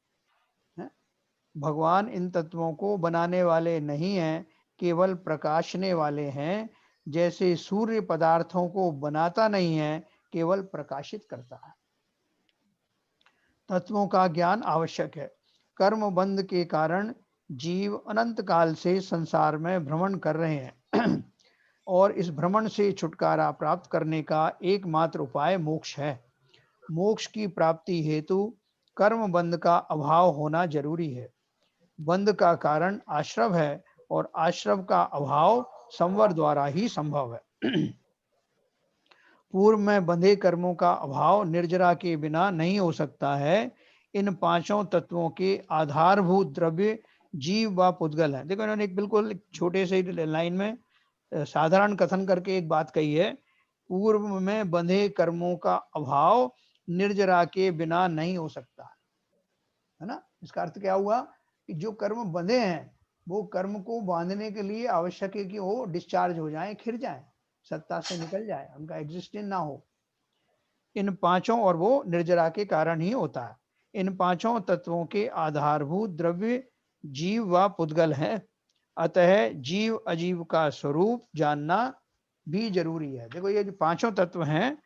भगवान इन तत्वों को बनाने वाले नहीं हैं, केवल प्रकाशने वाले हैं। जैसे सूर्य पदार्थों को बनाता नहीं है, केवल प्रकाशित करता है। तत्वों का ज्ञान आवश्यक है। कर्म बंध के कारण जीव अनंत काल से संसार में भ्रमण कर रहे हैं और इस भ्रमण से छुटकारा प्राप्त करने का एकमात्र उपाय मोक्ष है। मोक्ष की प्राप्ति हेतु कर्म बंध का अभाव होना जरूरी है। बंध का कारण आश्रव है और आश्रव का अभाव संवर द्वारा ही संभव है। पूर्व में बंधे कर्मों का अभाव निर्जरा के बिना नहीं हो सकता है। इन पांचों तत्वों के आधारभूत द्रव्य जीव व पुद्गल है। देखो इन्होंने एक बिल्कुल छोटे से लाइन में साधारण कथन करके एक बात कही है, पूर्व में बंधे कर्मों का अभाव निर्जरा के बिना नहीं हो सकता है ना। इसका अर्थ क्या हुआ कि जो कर्म बंधे हैं वो कर्म को बांधने के लिए आवश्यक है कि वो डिस्चार्ज हो जाएं, खिर जाएं, सत्ता से निकल जाए, उनका एग्जिस्टेंस ना हो। इन पांचों, और वो निर्जरा के कारण ही होता है। इन पांचों तत्वों के आधारभूत द्रव्य जीव व पुद्गल हैं। अतः जीव अजीव का स्वरूप जानना भी जरूरी है। देखो ये जो पांचों तत्व हैं,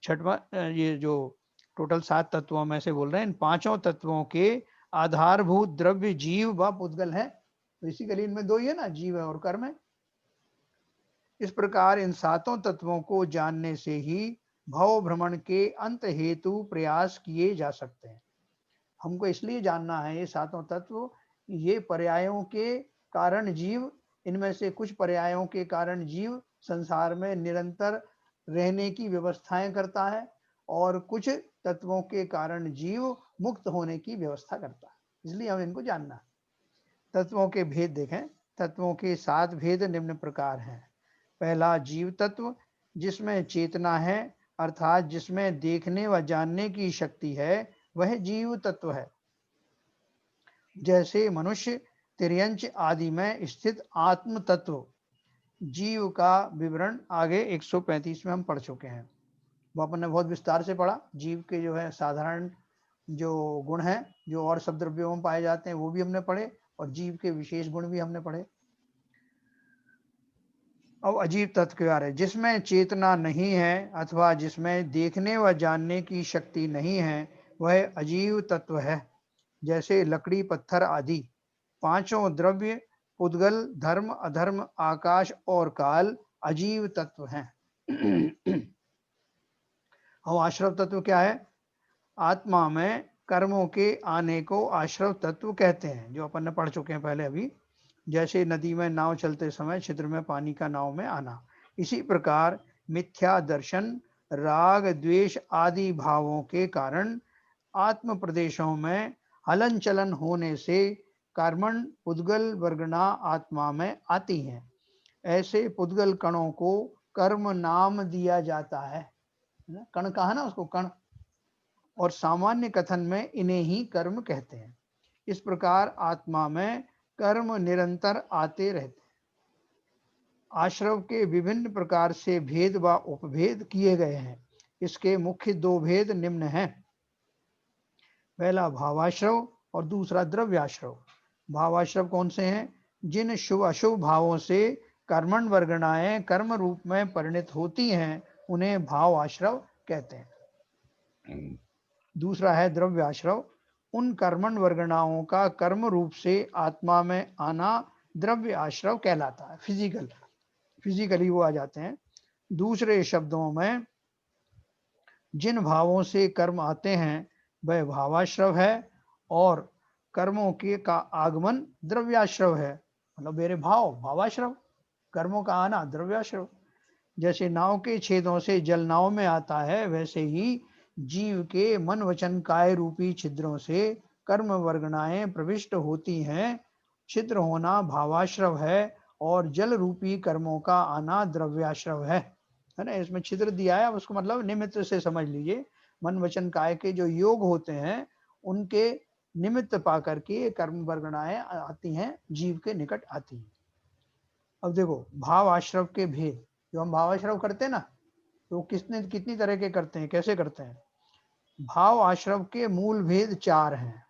छठवां ये जो टोटल 7 तत्वों में से बोल रहे हैं, इन पांचों तत्वों के आधारभूत द्रव्य जीव व पुद्गल है। तो इसी के लिए इनमें दो ही है ना, जीव है और कर्म है। इस प्रकार इन सातों तत्वों को जानने से ही भव भ्रमण के अंत हेतु प्रयास किए जा सकते हैं। हमको इसलिए जानना है ये सातों तत्व, ये पर्यायों के कारण जीव, इनमें से कुछ पर्यायों के कारण जीव संसार में निरंतर रहने की व्यवस्थाएं करता है और कुछ तत्वों के कारण जीव मुक्त होने की व्यवस्था करता है। इसलिए हमें इनको जानना है। तत्वों के भेद देखें। तत्वों के 7 भेद निम्न प्रकार हैं। पहला जीव तत्व, जिसमें चेतना है, अर्थात जिसमें देखने व जानने की शक्ति है, वह जीव तत्व है। जैसे मनुष्य, तिर्यंच आदि में स्थित आत्म तत्व। जीव का विवरण आगे 135 में हम पढ़ चुके हैं, वो अपन ने बहुत विस्तार से पढ़ा। जीव के जो है साधारण जो गुण हैं, जो और सब द्रव्यों में पाए जाते हैं, वो भी हमने पढ़े, और जीव के विशेष गुण भी हमने पढ़े। अब अजीब तत्व क्या है, जिसमें चेतना नहीं है अथवा जिसमें देखने व जानने की शक्ति नहीं है वह अजीव तत्व है। जैसे लकड़ी, पत्थर आदि। पांचों द्रव्य, पुद्गल, धर्म, अधर्म, आकाश और काल अजीव तत्व हैं। अब आश्रव तत्व क्या है? आत्मा में कर्मों के आने को आश्रव तत्व कहते हैं, जो अपन ने पढ़ चुके हैं पहले अभी। जैसे नदी में नाव चलते समय छिद्र में पानी का नाव में आना, इसी प्रकार मिथ्या दर्शन, राग, द्वेष आदि भावों के कारण आत्म प्रदेशों में हलन चलन होने से कर्मण पुद्गल वर्गणा आत्मा में आती हैं। ऐसे पुद्गल कणों को कर्म नाम दिया जाता है ना? कण कहा ना उसको, कण। और सामान्य कथन में इन्हें ही कर्म कहते हैं। इस प्रकार आत्मा में कर्म निरंतर आते रहते हैं। आश्रव के विभिन्न प्रकार से भेद व उपभेद किए गए हैं। इसके मुख्य दो भेद निम्न हैं। पहला भावाश्रव और दूसरा द्रव्याश्रव। भावाश्रव कौन से हैं? जिन शुभ अशुभ भावों से कर्मण वर्गणाएं कर्म रूप में परिणित होती हैं उन्हें भाव आश्रव कहते हैं। दूसरा है द्रव्याश्रव। उन कर्मण वर्गणाओं का कर्म रूप से आत्मा में आना द्रव्य आश्रव कहलाता है। फिजिकली वो आ जाते हैं। दूसरे शब्दों में जिन भावों से कर्म आते हैं वह भावाश्रव है और कर्मों के का आगमन द्रव्याश्रव है। मतलब मेरे भाव भावाश्रव, कर्मों का आना द्रव्याश्रव। जैसे नाव के छेदों से जल नाव में आता है, वैसे ही जीव के मन वचन काय रूपी छिद्रों से कर्म वर्गणाएं प्रविष्ट होती हैं। छिद्र होना भावाश्रव है और जल रूपी कर्मों का आना द्रव्याश्रव है ना? इसमें छिद्र दिया है, अब उसको मतलब निमित्त से समझ लीजिए। मन वचन काय के जो योग होते हैं उनके निमित्त पा करके कर्म वर्गणाएं आती हैं, जीव के निकट आती हैं। अब देखो भाव आश्रव के भेद। जो हम भावाश्रव करते हैं ना, तो कितनी तरह के करते हैं, कैसे करते हैं? भाव आश्रव के मूल भेद 4 हैं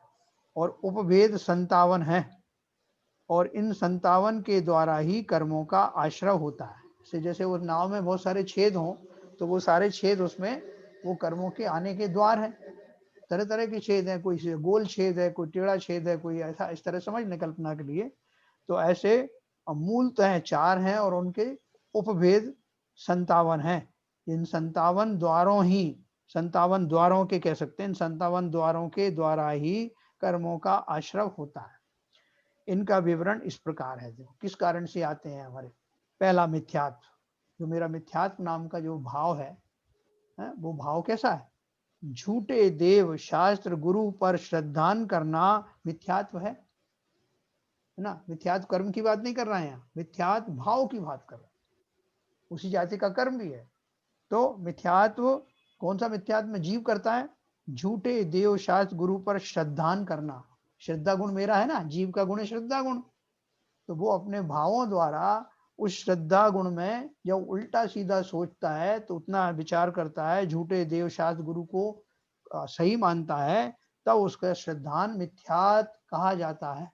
और उपभेद 57 हैं, और इन 57 के द्वारा ही कर्मों का आश्रव होता है। जैसे उस नाव में बहुत सारे छेद हों तो वो सारे छेद उसमें वो कर्मों के आने के द्वार हैं। तरह तरह के छेद हैं, कोई गोल छेद है, कोई टेढ़ा छेद है, कोई ऐसा, इस तरह समझने कल्पना के लिए। तो ऐसे मूल तो है 4 हैं और उनके उपभेद 57 हैं। इन 57 द्वारों के कह सकते हैं, इन 57 द्वारों के द्वारा ही कर्मों का आश्रव होता है। इनका विवरण इस प्रकार है। देखो किस कारण से आते हैं हमारे। पहला मिथ्यात्व। जो मेरा मिथ्यात्व नाम का जो भाव है, वो भाव कैसा है? झूठे देव, शास्त्र, गुरु पर श्रद्धान करना मिथ्यात्व है ना? मिथ्यात्व कर्म की बात नहीं कर रहे हैं यहाँ, मिथ्यात्व भाव की बात कर रहे हैं। उसी जाति का कर्म भी है। तो मिथ्यात्व कौन सा मिथ्यात्व में जीव करता है? झूठे देव, शास्त्र, गुरु पर श्रद्धान करना। श्रद्धा गुण मेरा है ना, जीव का गुण है श्रद्धा गुण। तो वो अपने भावों द्वारा उस श्रद्धा गुण में जब उल्टा सीधा सोचता है तो उतना विचार करता है, झूठे देव, शास्त्र, गुरु को सही मानता है, तब उसका श्रद्धान मिथ्यात्व कहा जाता है।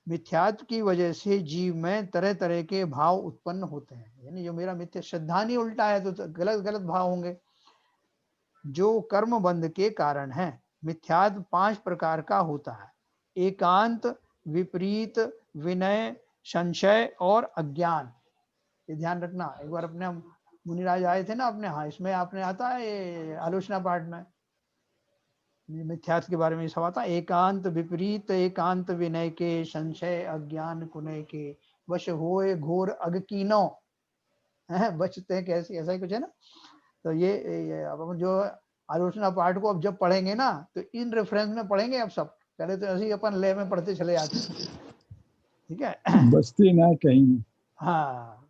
मिथ्यात्व की वजह से जीव में तरह तरह के भाव उत्पन्न होते हैं। यानी जो मेरा मिथ्या श्रद्धान ही उल्टा है तो गलत भाव होंगे, जो कर्म बंध के कारण है। मिथ्यात्व 5 प्रकार का होता है: एकांत, विपरीत, विनय, संशय और अज्ञान। ये ध्यान रखना। एक बार अपने मुनिराज आए थे ना अपने, हाँ इसमें आपने आता है ये आलोचना पाठ में मिथ्यात्व के बारे में सब आता है। एकांत, विपरीत, एकांत विनय के, संशय अज्ञान कुनय के, वश होए घोर अगकीनो, बचते कैसे, ऐसा ही कुछ है ना। तो ये अब जो आलोचना पाठ को अब जब पढ़ेंगे ना तो इन रेफरेंस में पढ़ेंगे। अब सब पहले तो ऐसे ही अपन ले में पढ़ते चले जाते हैं, ठीक है, बचते ना कहीं। हाँ,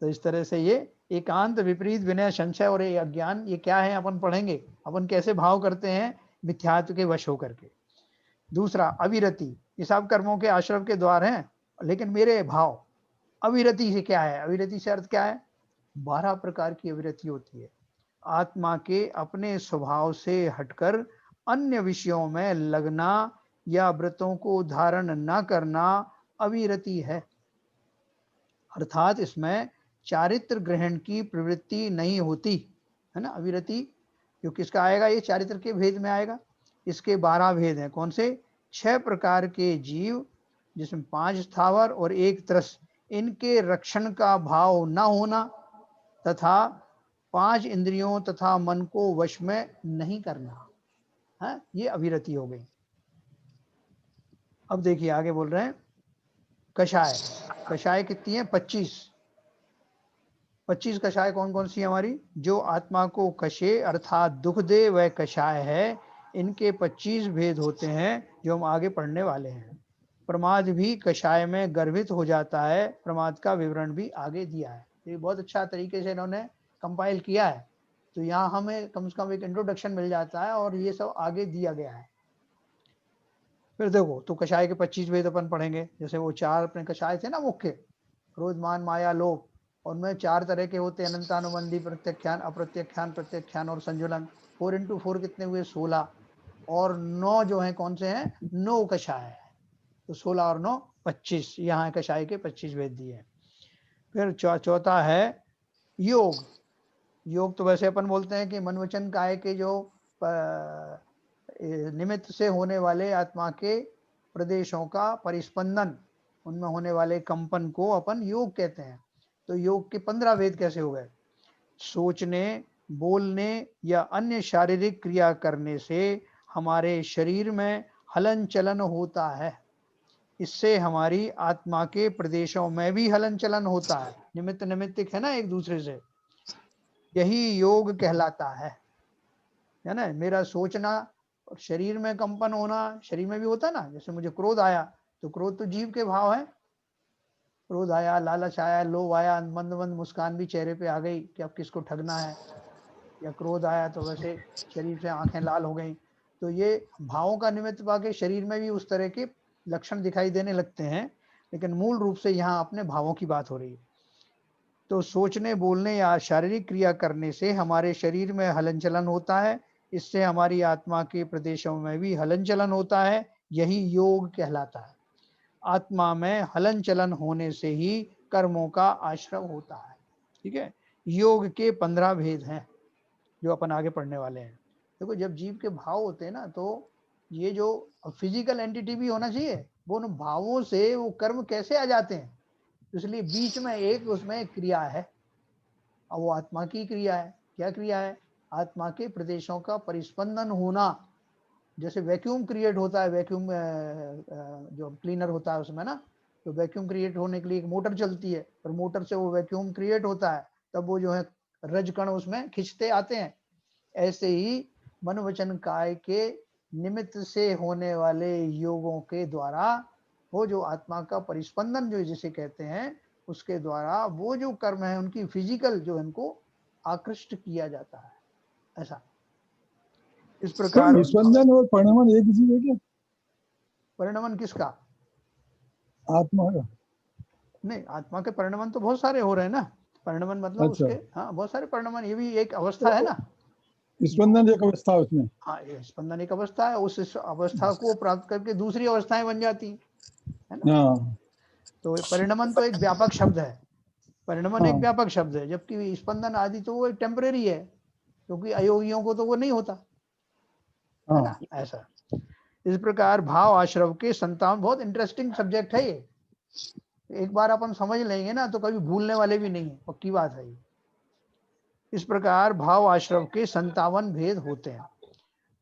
तो इस तरह से ये एकांत, विपरीत, विनय, संशय और ये अज्ञान, ये क्या है अपन पढ़ेंगे। अपन कैसे भाव करते हैं मिथ्यात्व के वश होकर के। दूसरा अविरति, ये सब कर्मों के आश्रव के द्वार हैं, लेकिन मेरे भाव अविरति से क्या है? अविरति से अर्थ क्या है? 12 प्रकार की अविरति होती है। आत्मा के अपने स्वभाव से हटकर अन्य विषयों में लगना या व्रतों को धारण न करना अविरति है। अर्थात इसमें चारित्र ग्रहण की प्रवृत्ति नहीं होती है ना, अविरति। जो किसका आएगा, ये चारित्र के भेद में आएगा। इसके 12 भेद हैं। कौन से? 6 प्रकार के जीव, जिसमें 5 स्थावर और 1 त्रस, इनके रक्षण का भाव न होना तथा 5 इंद्रियों तथा मन को वश में नहीं करना है, ये अविरति हो गई। अब देखिए आगे बोल रहे हैं कषाय। कषाय कितनी है? 25 कषाय कौन कौन सी हमारी? जो आत्मा को कषे अर्थात दुख दे वह कषाय है। इनके 25 भेद होते हैं जो हम आगे पढ़ने वाले हैं। प्रमाद भी कषाय में गर्भित हो जाता है। प्रमाद का विवरण भी आगे दिया है। ये बहुत अच्छा तरीके से इन्होंने कंपाइल किया है, तो यहाँ हमें कम से कम एक इंट्रोडक्शन मिल जाता है और ये सब आगे दिया गया है। फिर देखो, तो कषाय के 25 भेद अपन पढ़ेंगे। जैसे वो 4 अपने कषाय थे ना मुख्य, क्रोध मान माया लोभ, उनमें 4 तरह के होते हैं, अनंतानुबंधी, प्रत्यख्यान, अप्रत्यख्यान, प्रत्यख्यान और संजुलन। 4 इंटू 4 कितने हुए? 16। और 9 जो है कौन से हैं? 9 कषाय है। तो 16 और 9 25, यहाँ कषाय के 25 भेद दिए। फिर चौथा है योग। योग तो वैसे अपन बोलते हैं कि मन वचन काया के जो निमित्त से होने वाले आत्मा के प्रदेशों का परिस्पंदन, उनमें होने वाले कंपन को अपन योग कहते हैं। तो योग के 15 भेद कैसे हो गए? सोचने, बोलने या अन्य शारीरिक क्रिया करने से हमारे शरीर में हलन चलन होता है। इससे हमारी आत्मा के प्रदेशों में भी हलन चलन होता है। निमित्त निमित्तिक है ना एक दूसरे से, यही योग कहलाता है ना। मेरा सोचना और शरीर में कंपन होना, शरीर में भी होता ना। जैसे मुझे क्रोध आया, तो क्रोध तो जीव के भाव है। क्रोध आया, लालच आया, लोभ आया, मंद मंद मुस्कान भी चेहरे पे आ गई कि अब किसको ठगना है। या क्रोध आया तो वैसे शरीर से आंखें लाल हो गई। तो ये भावों का निमित्त पाके शरीर में भी उस तरह के लक्षण दिखाई देने लगते हैं, लेकिन मूल रूप से यहाँ अपने भावों की बात हो रही है। तो सोचने, बोलने या शारीरिक क्रिया करने से हमारे शरीर में हलन चलन होता है। इससे हमारी आत्मा के प्रदेशों में भी हलन चलन होता है, यही योग कहलाता है। आत्मा में हलन चलन होने से ही कर्मों का आश्रय होता है। ठीक है। योग के 15 भेद हैं जो अपन आगे पढ़ने वाले हैं। देखो, जब जीव के भाव होते हैं ना, तो ये जो फिजिकल एंटिटी भी होना चाहिए, वो उन भावों से वो कर्म कैसे आ जाते हैं। इसलिए बीच में एक उसमें क्रिया है, और वो आत्मा की क्रिया है। क्या क्रिया है? आत्मा के प्रदेशों का परिस्पंदन होना। जैसे वैक्यूम क्रिएट होता है, वैक्यूम जो क्लीनर होता है उसमें ना, तो वैक्यूम क्रिएट होने के लिए एक मोटर चलती है, और मोटर से वो वैक्यूम क्रिएट होता है, तब वो जो है रज कण उसमें खिंचते आते हैं। ऐसे ही मन वचन काय के निमित्त से होने वाले योगों के द्वारा वो जो आत्मा का परिस्पंदन जो जिसे कहते हैं, उसके द्वारा वो जो कर्म है उनकी फिजिकल जो इनको आकृष्ट किया जाता है। ऐसा इस प्रकार स्पंदन और परिणमन एक ही चीज है क्या? परिणमन किसका? आत्मा का? नहीं, आत्मा के परिणमन तो बहुत सारे हो रहे हैं ना। परिणमन मतलब अच्छा। उसके, हाँ, बहुत सारे परिणमन, ये भी एक अवस्था है ना। स्पंदन एक अवस्था उसमें। हाँ, ये स्पंदन एक अवस्था है। उस अवस्था को प्राप्त करके दूसरी अवस्थाएं बन जाती है ना। हाँ तो परिणमन तो एक व्यापक शब्द है। परिणमन एक हाँ व्यापक शब्द है, जबकि स्पंदन आदि तो वो एक टेम्परेरी है, क्योंकि अयोगियों को तो वो नहीं होता है ना। हाँ। ऐसा इस प्रकार भाव आश्रव के संतान, बहुत इंटरेस्टिंग सब्जेक्ट है ये। एक बार अपन समझ लेंगे ना तो कभी भूलने वाले भी नहीं है, पक्की बात है ये। इस प्रकार भाव आश्रव के 57 भेद होते हैं।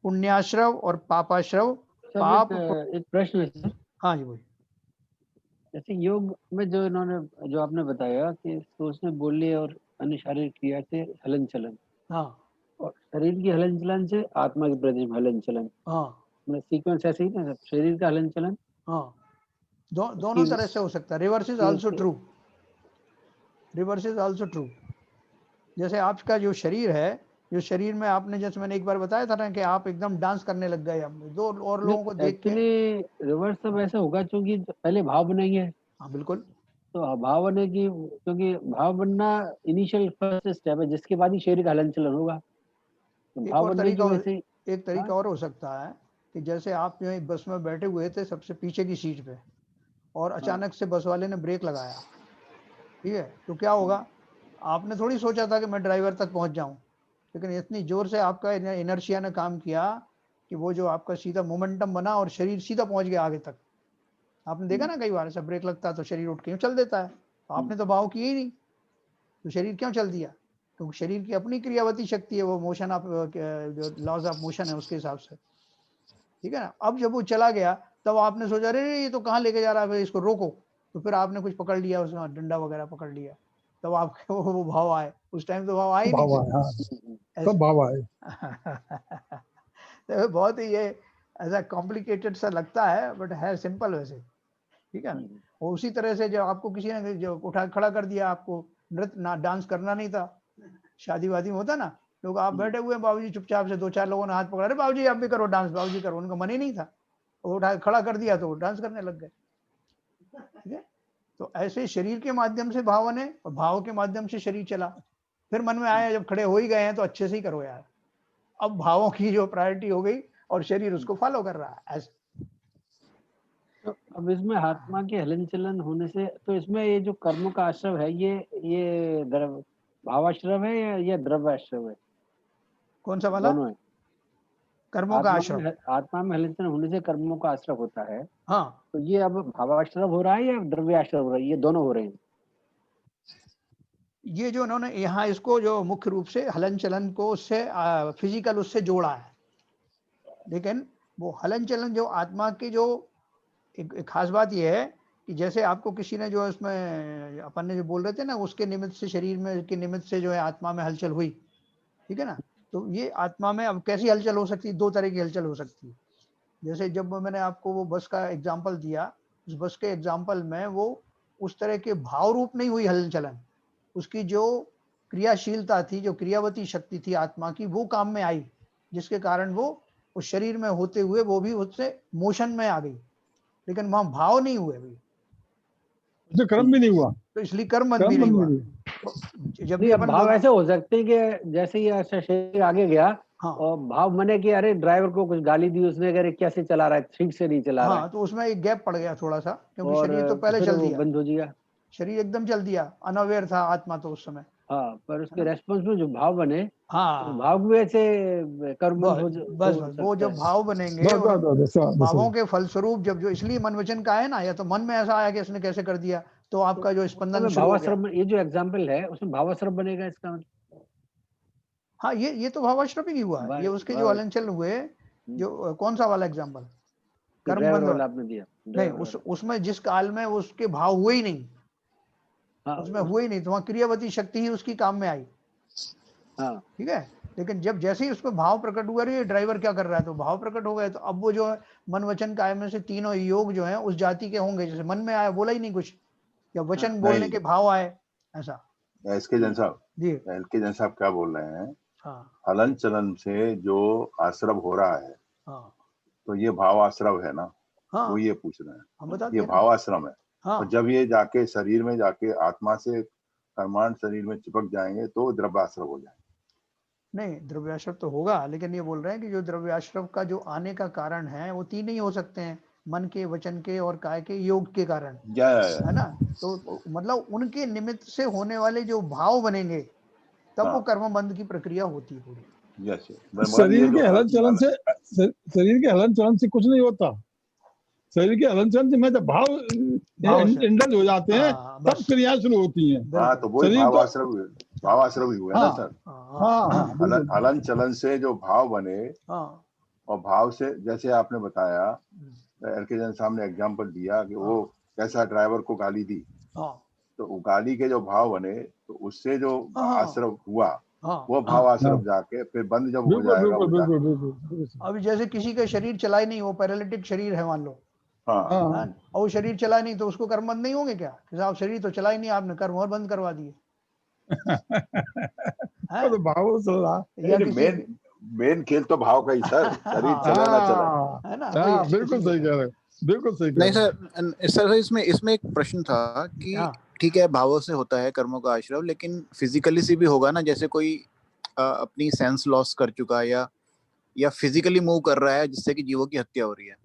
पुण्याश्रव और पापाश्रव। पाप एक प्रश्न है सर। हाँ जी भाई। जैसे योग में जो इन्होंने जो आपने बताया कि सोचने, बोलने और अन्य शारीरिक क्रिया से हलन चलन, हाँ और शरीर की हलन चलन से आत्मा के प्रति हलन चलन, हाँ मतलब सीक्वेंस ऐसे ही ना सर? शरीर का हलन चलन हाँ, दोनों उसकी तरह से हो सकता है। Reverse is also true. Reverse is also true. जैसे आपका जो शरीर है, जो शरीर में आपने, जैसे मैंने एक बार बताया था ना कि आप एकदम डांस करने लग गए, हम दो और लोगों को देख के। एक्चुअली रिवर्स सब ऐसा होगा क्योंकि पहले भाव बनेंगे। हाँ बिल्कुल। तो भाव बनने की, क्योंकि भाव बनना इनिशियल फर्स्ट स्टेप है, जिसके बाद ही शरीर का हलन चलन होगा। तो एक भाव और बनने की वजह से एक तरीका और हो सकता है कि जैसे आप जो है बस में बैठे हुए थे सबसे पीछे की सीट पे, और अचानक से बस वाले ने ब्रेक लगाया, ठीक है, तो क्या होगा, आपने थोड़ी सोचा था कि मैं ड्राइवर तक पहुंच जाऊं, लेकिन इतनी जोर से आपका इनर्शिया ने काम किया कि वो जो आपका सीधा मोमेंटम बना और शरीर सीधा पहुंच गया आगे तक। आपने देखा ना कई बार ऐसा ब्रेक लगता है तो शरीर उठ के चल देता है, तो आपने तो भाव किए ही नहीं, तो शरीर क्यों चल दिया? तो शरीर की अपनी क्रियावती शक्ति है, वो मोशन ऑफ जो लॉज ऑफ मोशन है उसके हिसाब से, ठीक है ना। अब जब वो चला गया तब आपने सोचा अरे ये तो कहाँ लेके जा रहा है, इसको रोको, तो फिर आपने कुछ पकड़ लिया, उसमें डंडा वगैरह पकड़ लिया, तब आपके वो भाव आए। उस टाइम तो भाव आए नहीं भाव आए, हाँ, सब भाव आए। तो बहुत ही ये ऐसा कॉम्प्लिकेटेड सा लगता है, बट है सिंपल वैसे, ठीक है ना। और उसी तरह से जब आपको किसी ने जो उठा खड़ा कर दिया, आपको नृत्य ना डांस करना नहीं था, शादी वादी में होता ना, लोग आप बैठे हुए बाबूजी चुपचाप से, दो चार लोगों ने हाथ पकड़ा, अरे बाबूजी आप भी करो डांस, बाबूजी करो, उनका मन ही नहीं था, वो उठा खड़ा कर दिया तो डांस करने लग गए, ठीक है। तो ऐसे शरीर के माध्यम से भाव बने और भाव के माध्यम से शरीर चला, फिर मन में आया जब खड़े हो ही गए हैं तो अच्छे से ही करो यार, अब भावों की जो प्रायोरिटी हो गई और शरीर उसको फॉलो कर रहा है ऐसे। तो अब इसमें आत्मा के हलन चलन होने से, तो इसमें ये जो कर्मों का आश्रव है, ये भावाश्रव है या द्रव्याश्रव है? कौन सा वाला? दोनों है। कर्मों का आश्रम। आत्मा में हलन चलन होने से कर्मों का आश्रव होता है, हाँ, तो ये अब भावाश्रव हो रहा है या द्रव्याश्रव हो रहा है? ये दोनों हो रहे हैं। ये जो उन्होंने यहाँ इसको जो मुख्य रूप से हलन चलन को उससे फिजिकल उससे जोड़ा है, लेकिन वो हलन चलन जो आत्मा की जो एक खास बात यह है कि जैसे आपको किसी ने जो इसमें अपन ने जो बोल रहे थे ना, उसके निमित्त से शरीर में के निमित्त से जो है आत्मा में हलचल हुई, ठीक है ना। तो ये आत्मा में अब कैसी हलचल हो सकती है? दो तरह की हलचल हो सकती है। जैसे जब मैंने आपको वो बस का एग्जाम्पल दिया, उस बस के एग्जाम्पल में वो उस तरह के भाव रूप नहीं हुई हलचलन, उसकी जो क्रियाशीलता थी, जो क्रियावती शक्ति थी आत्मा की, वो काम में आई, जिसके कारण वो उस शरीर में होते हुए वो भी उससे मोशन में आ गई, लेकिन वहां भाव नहीं हुए अभी, तो कर्म भी नहीं हुआ, तो इसलिए कर्म भी नहीं हुआ। जब भी अपन भाव ऐसे हो सकते हैं कि जैसे ही ऐसा शरीर आगे गया, हाँ, और भाव बने कि अरे ड्राइवर को कुछ गाली दी उसने, अरे कैसे चला रहा है, ठीक से नहीं चला रहा है, हाँ, तो उसमें एक गैप पड़ गया थोड़ा सा, क्योंकि और शरीर तो पहले फिर चल वो दिया, बंद हो गया। शरीर एकदम चल दिया, अनअवेयर था आत्मा तो उस समय। हाँ, पर उसके रेस्पॉन्स में जो भाव बने, तो हाँ, भाव भी ऐसे कर्मबंद बस हो वो सकता जब है। भाव बनेंगे और भावों के फलस्वरूप जब जो इसलिए मन वचन का है ना, या तो मन में ऐसा आया कि इसने कैसे कर दिया, तो आपका जो स्पंदन शुरू हो गया। भावाश्रम, ये जो एग्जाम्पल है उसमें भावाश्रम बनेगा इसका मतलब? हाँ, ये तो भावाश्रम ही हुआ है, ये उसके जो हलन चलन हुए, जो कौन सा वाला एग्जाम्पल? कर्म बंद वाला आपने दिया नहीं, उसमें जिस काल में उसके भाव हुए ही नहीं, हाँ, उसमें हुए ही नहीं, तो वहाँ क्रियावती शक्ति ही उसकी काम में आई, हाँ, ठीक है। लेकिन जब जैसे ही उसमें भाव प्रकट हुआ, ये ड्राइवर क्या कर रहा है, तो भाव प्रकट हो गए, तो अब वो जो है मन वचन काया में से तीनों योग जो है उस जाति के होंगे, जैसे मन में आया बोला ही नहीं कुछ, या वचन बोलने के भाव आए, ऐसा। इसके जन साहब जी, एलके जन साहब क्या बोल रहे हैं, हाँ, हलन चलन से जो आश्रव हो रहा है, हाँ, तो ये भाव आश्रव है ना, हाँ, वो ये पूछ रहे हम हैं, बता ये दिए ना। भाव आश्रम है। हाँ, और जब ये जाके शरीर में जाके आत्मा से कर्मांड शरीर में चिपक जाएंगे तो द्रव्याश्रव हो जाएंगे। नहीं, द्रव्याश्रव तो होगा, लेकिन ये बोल रहे हैं कि जो द्रव्याश्रव का जो आने का कारण है वो तीन ही हो सकते हैं, मन के, वचन के और काय के योग के कारण, है ना। तो मतलब उनके निमित्त से होने वाले जो भाव बनेंगे, तब वो कर्म बंध की प्रक्रिया होती है पूरी। शरीर के हलन चलन से, शरीर के हलन चलन से कुछ नहीं होता, शरीर के हलन चलन से मैं जब भाव इंडल्ज हो जाते हैं तब क्रियाएं शुरू होती हैं। हाँ, तो वही भावाश्रव ही हुआ ना सर। हाँ, हलन चलन से जो भाव बने, और भाव से जैसे आपने बताया, एलके जन साहब ने एग्जाम्पल दिया कि वो कैसा ड्राइवर को गाली दी, तो गाली के जो भाव बने, तो उससे जो आश्रव हुआ, वो भाव आश्रव जाके फिर बंद जब हो जाएगा। अभी जैसे किसी का शरीर चला ही नहीं, वो पैरालिटिक शरीर है मान लो, हाँ, और वो शरीर चला नहीं, तो उसको कर्म बंद नहीं होंगे क्या? कि साहब शरीर तो चला ही नहीं, आपने कर्म और बंद करवा दिए। तो भाव चल रहा, मेन खेल तो भाव का ही सर, शरीर चले ना चले, है ना। बिल्कुल सही कह रहे, बिल्कुल सही। नहीं सर, इसमें एक प्रश्न था कि ठीक है, भावों से होता है कर्मों का आश्रव, लेकिन फिजिकली से भी होगा ना, जैसे कोई अपनी सेंस लॉस कर चुका है या फिजिकली मूव कर रहा है जिससे कि जीवों की हत्या हो रही है,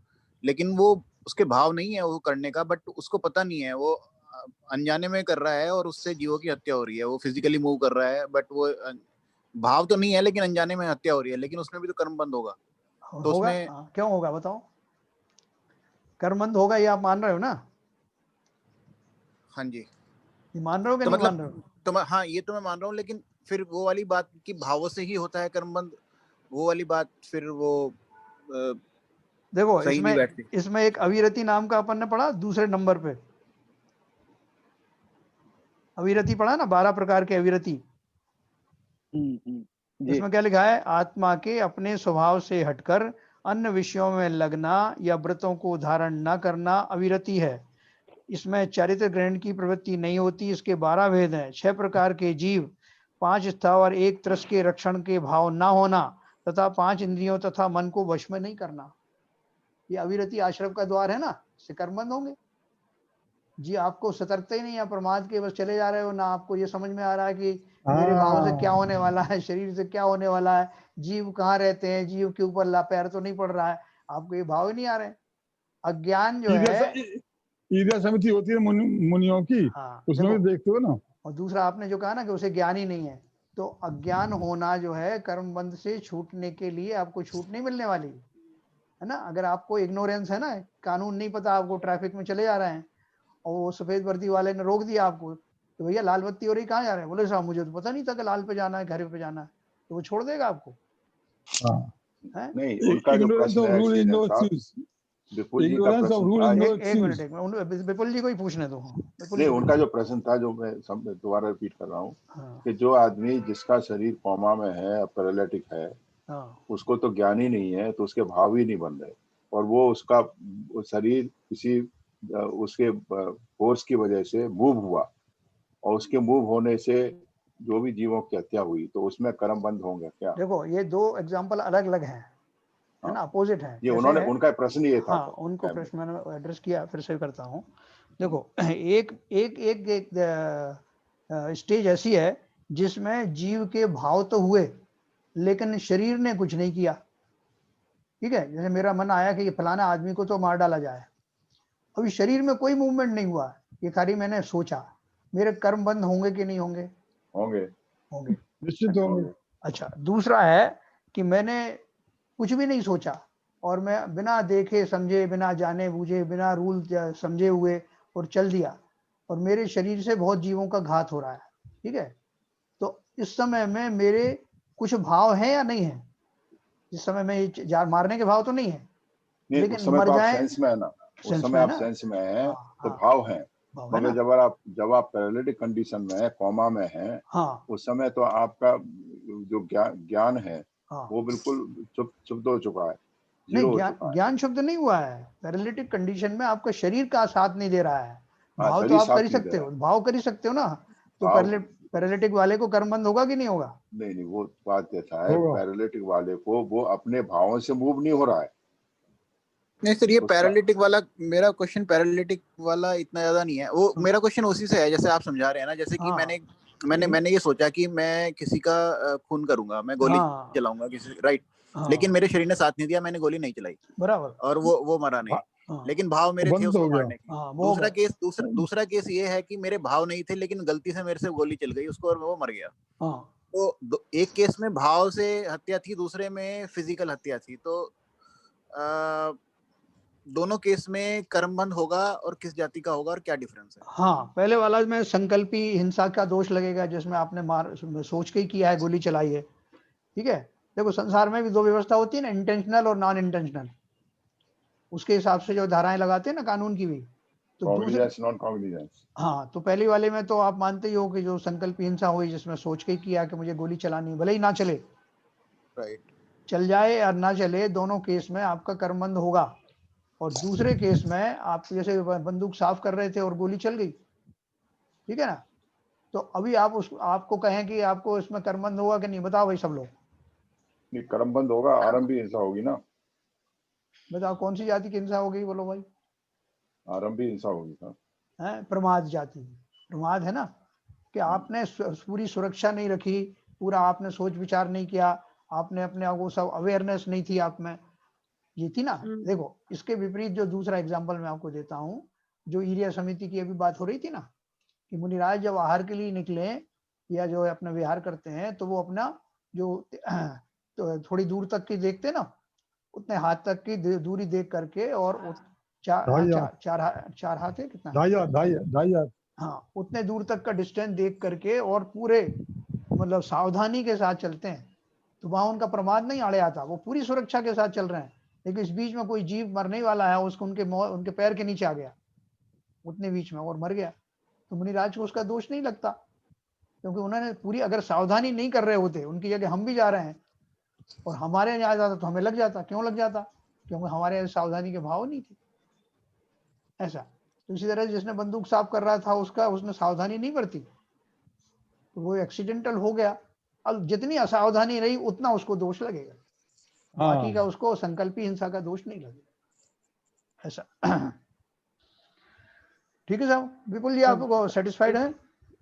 लेकिन वो उसके भाव नहीं है वो करने का, बट उसको पता नहीं है, वो अनजाने में कर रहा है और उससे जीवों की हत्या हो रही है, वो फिजिकली मूव कर रहा है बट वो भाव तो नहीं है, लेकिन अनजाने में हत्या हो रही है, लेकिन उसमें भी तो कर्म बंद होगा। तो होगा उसमें क्यों होगा बताओ? कर्म बंद होगा ये आप मान रहे हो ना? हाँ जी, ये मान रहे हो कि तो नहीं मतलब मान रहे हो? तो मैं, हाँ ये तो मैं मान रहा हूँ, लेकिन फिर वो वाली बात कि भावों से ही होता है कर्म बंद, वो वाली बात फिर वो देखो सही नहीं बैठती। इसमें एक अविरति नाम का अपन ने पढ़ा दूसरे नंबर पे, अविरति पढ़ा ना, 12 प्रकार के अविरति। इसमें क्या लिखा है? आत्मा के अपने स्वभाव से हटकर अन्य विषयों में लगना या व्रतों को धारण न करना अविरति है। इसमें चारित्र ग्रहण की प्रवृत्ति नहीं होती। इसके 12 भेद हैं। 6 प्रकार के जीव, 5 स्थावर, 1 त्रस के रक्षण के भाव न होना तथा 5 इंद्रियों तथा मन को वश में नहीं करना। ये अविरति आश्रम का द्वार है ना, इससे कर्म बंद होंगे जी। आपको सतर्कता ही नहीं है, प्रमाद के बस चले जा रहे हो ना, आपको ये समझ में आ रहा है कि मेरे भाव से क्या होने वाला है, शरीर से क्या होने वाला है, जीव कहाँ रहते हैं, जीव के ऊपर पैर तो नहीं पड़ रहा है, आपको ये भाव ही नहीं आ रहे। अज्ञान जो है, ईर्ष्या समिति होती है मुनियों की, हाँ, उसमें भी देखते हो ना। और दूसरा आपने जो कहा ना कि उसे ज्ञान ही नहीं है, तो अज्ञान होना जो है कर्म बंध से छूटने के लिए आपको छूट नहीं मिलने वाली है ना। अगर आपको इग्नोरेंस है ना, कानून नहीं पता, आपको ट्रैफिक में चले जा रहे हैं और वो सफेद वर्दी वाले ने रोक दिया आपको, तो भैया लाल बत्ती हो रही, कहाँ जा रहे हैं? बोले साहब मुझे तो पता नहीं था कि लाल पे जाना है, घर पे जाना है, तो वो छोड़ देगा आपको? नहीं, उनका जो प्रश्न है विपुल जी का प्रश्न था, एक मिनट विपुल जी को ही पूछने दो। नहीं, उनका जो प्रश्न था जो मैं दोबारा रिपीट कर रहा हूँ, कि जो आदमी जिसका शरीर कोमा में है, पैरालिटिक है, उसको तो ज्ञान ही नहीं है, तो उसके भाव ही नहीं बन रहे, और वो उसका शरीर किसी उसके फोर्स की वजह से मूव हुआ, और उसके मूव होने से जो भी जीवों की हत्या हुई, तो उसमें कर्म बंद होंगे क्या? देखो ये 2 एग्जाम्पल अलग अलग हैं, है ना, अपोजिट है। ये उन्होंने, उनका प्रश्न ये था। हाँ, उनको प्रश्न मैंने एड्रेस किया, फिर से करता हूँ। देखो एक एक एक, एक स्टेज ऐसी है जिसमें जीव के भाव तो हुए लेकिन शरीर ने कुछ नहीं किया। ठीक है, जैसे मेरा मन आया कि ये फलाना आदमी को तो मार डाला जाए, अभी शरीर में कोई मूवमेंट नहीं हुआ, ये खाली मैंने सोचा। मेरे कर्म बंद होंगे कि नहीं होंगे? होंगे, होंगे, निश्चित होंगे। अच्छा, दूसरा है कि मैंने कुछ भी नहीं सोचा और मैं बिना देखे समझे, बिना जाने बूझे, बिना रूल समझे हुए और चल दिया, और मेरे शरीर से बहुत जीवों का घात हो रहा है। ठीक है, तो इस समय में मेरे कुछ भाव हैं या नहीं है? इस समय में मारने के भाव तो नहीं है, लेकिन उस समय मर तो आप जाए, सेंस में है ना, उस समय आप सेंस में हैं, तो भाव हैं, मगर जब आप पैरालिटिक कंडीशन में है, कोमा में हैं, उस समय तो आपका जो ज्ञान है वो बिल्कुल चुप हो चुका है, जीरो हो चुका है। ज्ञान शुद्ध नहीं हुआ है। पैरालिटिक कंडीशन में आपका शरीर का साथ नहीं दे रहा है। भाव तो आप कर ही सकते हो, भाव कर ही सकते हो ना, तो पैरालिटिक वाले को कर्म बंद होगा कि नहीं होगा? नहीं, वो बात ऐसा है, पैरालिटिक वाले को वो अपने भावों से मूव नहीं हो रहा है। नहीं सर, ये पैरालिटिक वाला, मेरा क्वेश्चन पैरालिटिक वाला इतना ज्यादा नहीं है, वो मेरा क्वेश्चन उसी से है जैसे आप समझा रहे हैं ना, जैसे कि मैंने ये सोचा कि मैं किसी का खून करूंगा, मैं गोली चलाऊंगा किसी, राइट, लेकिन मेरे शरीर ने साथ नहीं दिया, मैंने गोली नहीं चलाई, बराबर, और वो मरा नहीं, लेकिन भाव मेरे थे उसको मारने के। दूसरा केस ये है कि मेरे भाव नहीं थे, लेकिन गलती से मेरे से गोली चल गई उसको और वो मर गया। तो एक केस में भाव से हत्या थी, दूसरे में फिजिकल हत्या थी, तो दोनों केस में कर्म बंद होगा और किस जाति का होगा और क्या डिफरेंस है? हाँ, पहले वाला में संकल्पी हिंसा का दोष लगेगा, जिसमें आपने सोच के ही किया है, गोली चलाई है। ठीक है, देखो संसार में भी 2 व्यवस्था होती है ना, इंटेंशनल और नॉन इंटेंशनल, उसके हिसाब से जो धाराएं लगाते हैं ना कानून की भी। तो दूसरे, हाँ, तो पहली वाले में तो आप मानते ही हो कि जो संकल्प हिंसा हुई, जिसमें सोच के ही किया कि मुझे गोली चलानी, भले ही ना चले, राइट, चल जाए या ना चले, दोनों केस में आपका कर्म बंद होगा। और दूसरे केस में आप जैसे बंदूक साफ कर रहे थे और गोली चल गई, ठीक है ना, तो अभी आप आपको कहें कि आपको इसमें कर्म बंद होगा कि नहीं? बताओ भाई सब लोग। नहीं, कर्म बंद होगा, आरंभी हिंसा होगी ना। बताओ कौन सी जाति की हिंसा होगी, बोलो भाई। आरंभी हिंसा होगी ना, है प्रमाद जाति, प्रमाद है ना, कि आपने पूरी सुरक्षा नहीं रखी, पूरा आपने सोच विचार नहीं किया, आपने अपने आप को सब अवेयरनेस नहीं थी आप में, ये थी ना। देखो इसके विपरीत जो दूसरा एग्जांपल मैं आपको देता हूँ, जो ईरिया समिति की अभी बात हो रही थी ना, कि मुनिराज जब आहार के लिए निकले या जो है अपना विहार करते हैं तो वो अपना जो तो थोड़ी दूर तक की देखते ना, उतने हाथ तक की दूरी देख करके, और चार हाथ है कितना, 2.5 हाँ, उतने दूर तक का डिस्टेंस देख करके और पूरे मतलब सावधानी के साथ चलते हैं। तो वहां उनका प्रमाद नहीं आड़े आता, वो पूरी सुरक्षा के साथ चल रहे हैं, लेकिन इस बीच में कोई जीव मरने वाला है, उसको उनके पैर के नीचे आ गया उतने बीच में और मर गया, तो मुनिराज को उसका दोष नहीं लगता, क्योंकि उन्होंने पूरी अगर सावधानी नहीं कर रहे होते, उनकी जगह हम भी जा रहे हैं और हमारे यहाँ आ जाता तो हमें लग जाता। क्यों लग जाता? क्योंकि हमारे सावधानी के भाव नहीं थे। ऐसा तो इसी तरह जिसने बंदूक साफ कर रहा था उसने सावधानी नहीं बरती तो वो एक्सीडेंटल हो गया। अब जितनी असावधानी रही उतना उसको दोष लगेगा, बाकी का उसको संकल्पी हिंसा का दोष नहीं लगेगा। ऐसा ठीक है साहब। विपुल जी आपको सेटिस्फाइड है?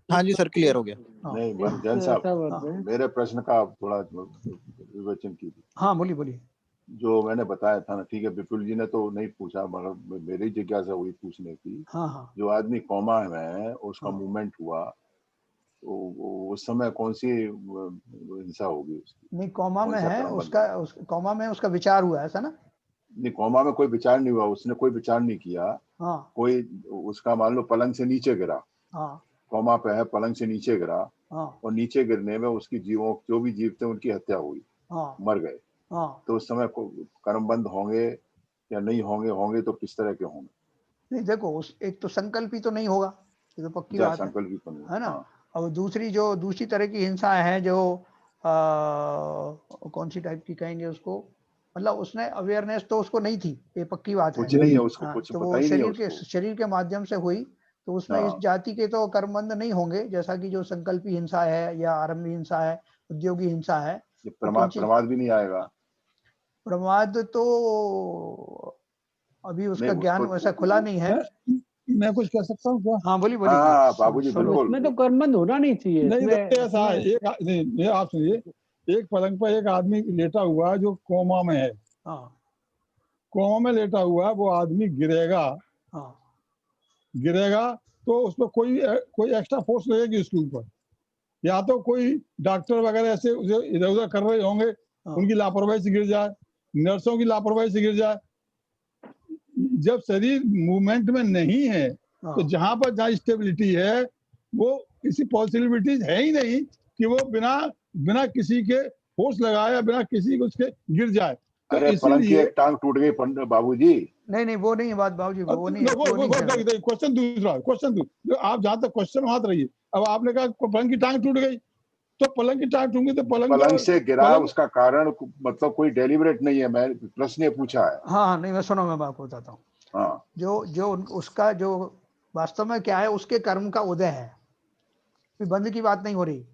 हाँ जी सर, क्लियर हो गया। नहीं जैन साहब, मेरे प्रश्न का आप थोड़ा विवेचन कीजिए। हाँ बोलिए बोलिए। जो मैंने बताया था ना, ठीक है, विपुल जी ने तो नहीं पूछा, मगर मेरी जिज्ञासा हुई पूछने की। हाँ। जो आदमी कोमा में है उसका मूवमेंट हुआ, तो उस समय कौन सी हिंसा होगी उसकी? नहीं, कोमा में है, कोमा में उसका विचार हुआ, ऐसा ना? नहीं, कोमा में कोई विचार नहीं हुआ, उसने कोई विचार नहीं किया। हाँ। कोई उसका मान लो पलंग से नीचे गिरा, हाँ। कोमा पे है, पलंग से नीचे गिरा, हाँ। और नीचे गिरने में उसकी जीवों जो भी जीव थे उनकी हत्या हुई, हाँ। मर गए। हाँ। तो उस समय कर्मबंध होंगे या नहीं होंगे? होंगे तो किस तरह के होंगे? नहीं देखो, एक तो संकल्पी तो नहीं होगा, ये तो पक्की बात है ना। और दूसरी तरह की हिंसा है जो कौन सी टाइप की कहेंगे उसको, मतलब उसने अवेयरनेस तो उसको नहीं थी, ये पक्की बात कुछ नहीं है उसको, कुछ तो पता वो ही नहीं है शरीर के माध्यम से हुई, तो उसमें इस जाति के तो कर्मबंध नहीं होंगे, जैसा कि जो संकल्पी हिंसा है या आरंभी हिंसा है, उद्योगी हिंसा है। प्रमाद भी नहीं आएगा? प्रमाद तो अभी उसका ज्ञान वैसा खुला नहीं है। मैं कुछ कह सकता हूँ क्या? हाँ बोलिए बाबूजी बिल्कुल। इसमें तो कर्मबंध होना नहीं चाहिए। नहीं ऐसा है, एक आप सुनिए, एक पलंग पर एक आदमी लेटा हुआ है जो कोमा में है। कोमा में लेटा हुआ है, वो आदमी गिरेगा तो उस पर कोई एक्स्ट्रा फोर्स लगेगी उसके ऊपर, या तो कोई डॉक्टर वगैरह ऐसे इधर उधर कर रहे होंगे, उनकी लापरवाही से गिर जाए, नर्सों की लापरवाही से गिर जाए। जब शरीर मूवमेंट में नहीं है तो जहां स्टेबिलिटी है, वो किसी पॉसिबिलिटीज है ही नहीं कि वो बिना किसी के फोर्स लगाए, बिना किसी को उसके गिर जाए। तो पलंग की एक टांग टूट गई बाबूजी। नहीं वो नहीं है बात बाबूजी, वो नहीं। क्वेश्चन दूसरा, आप जहाँ तक क्वेश्चन वहां रहिए। अब आपने कहा पलंग की टांग टूट गई, तो पलंग की टांग टूटी तो पलंग से गिरा, उसका कारण मतलब कोई डेलिब्रेट नहीं है, मैं प्रश्न पूछा है। हाँ नहीं, मैं सुनो, मैं आपको बताता हूँ। हाँ, जो उसका जो वास्तव में क्या है, उसके कर्म का उदय है, बंद की बात नहीं हो रही।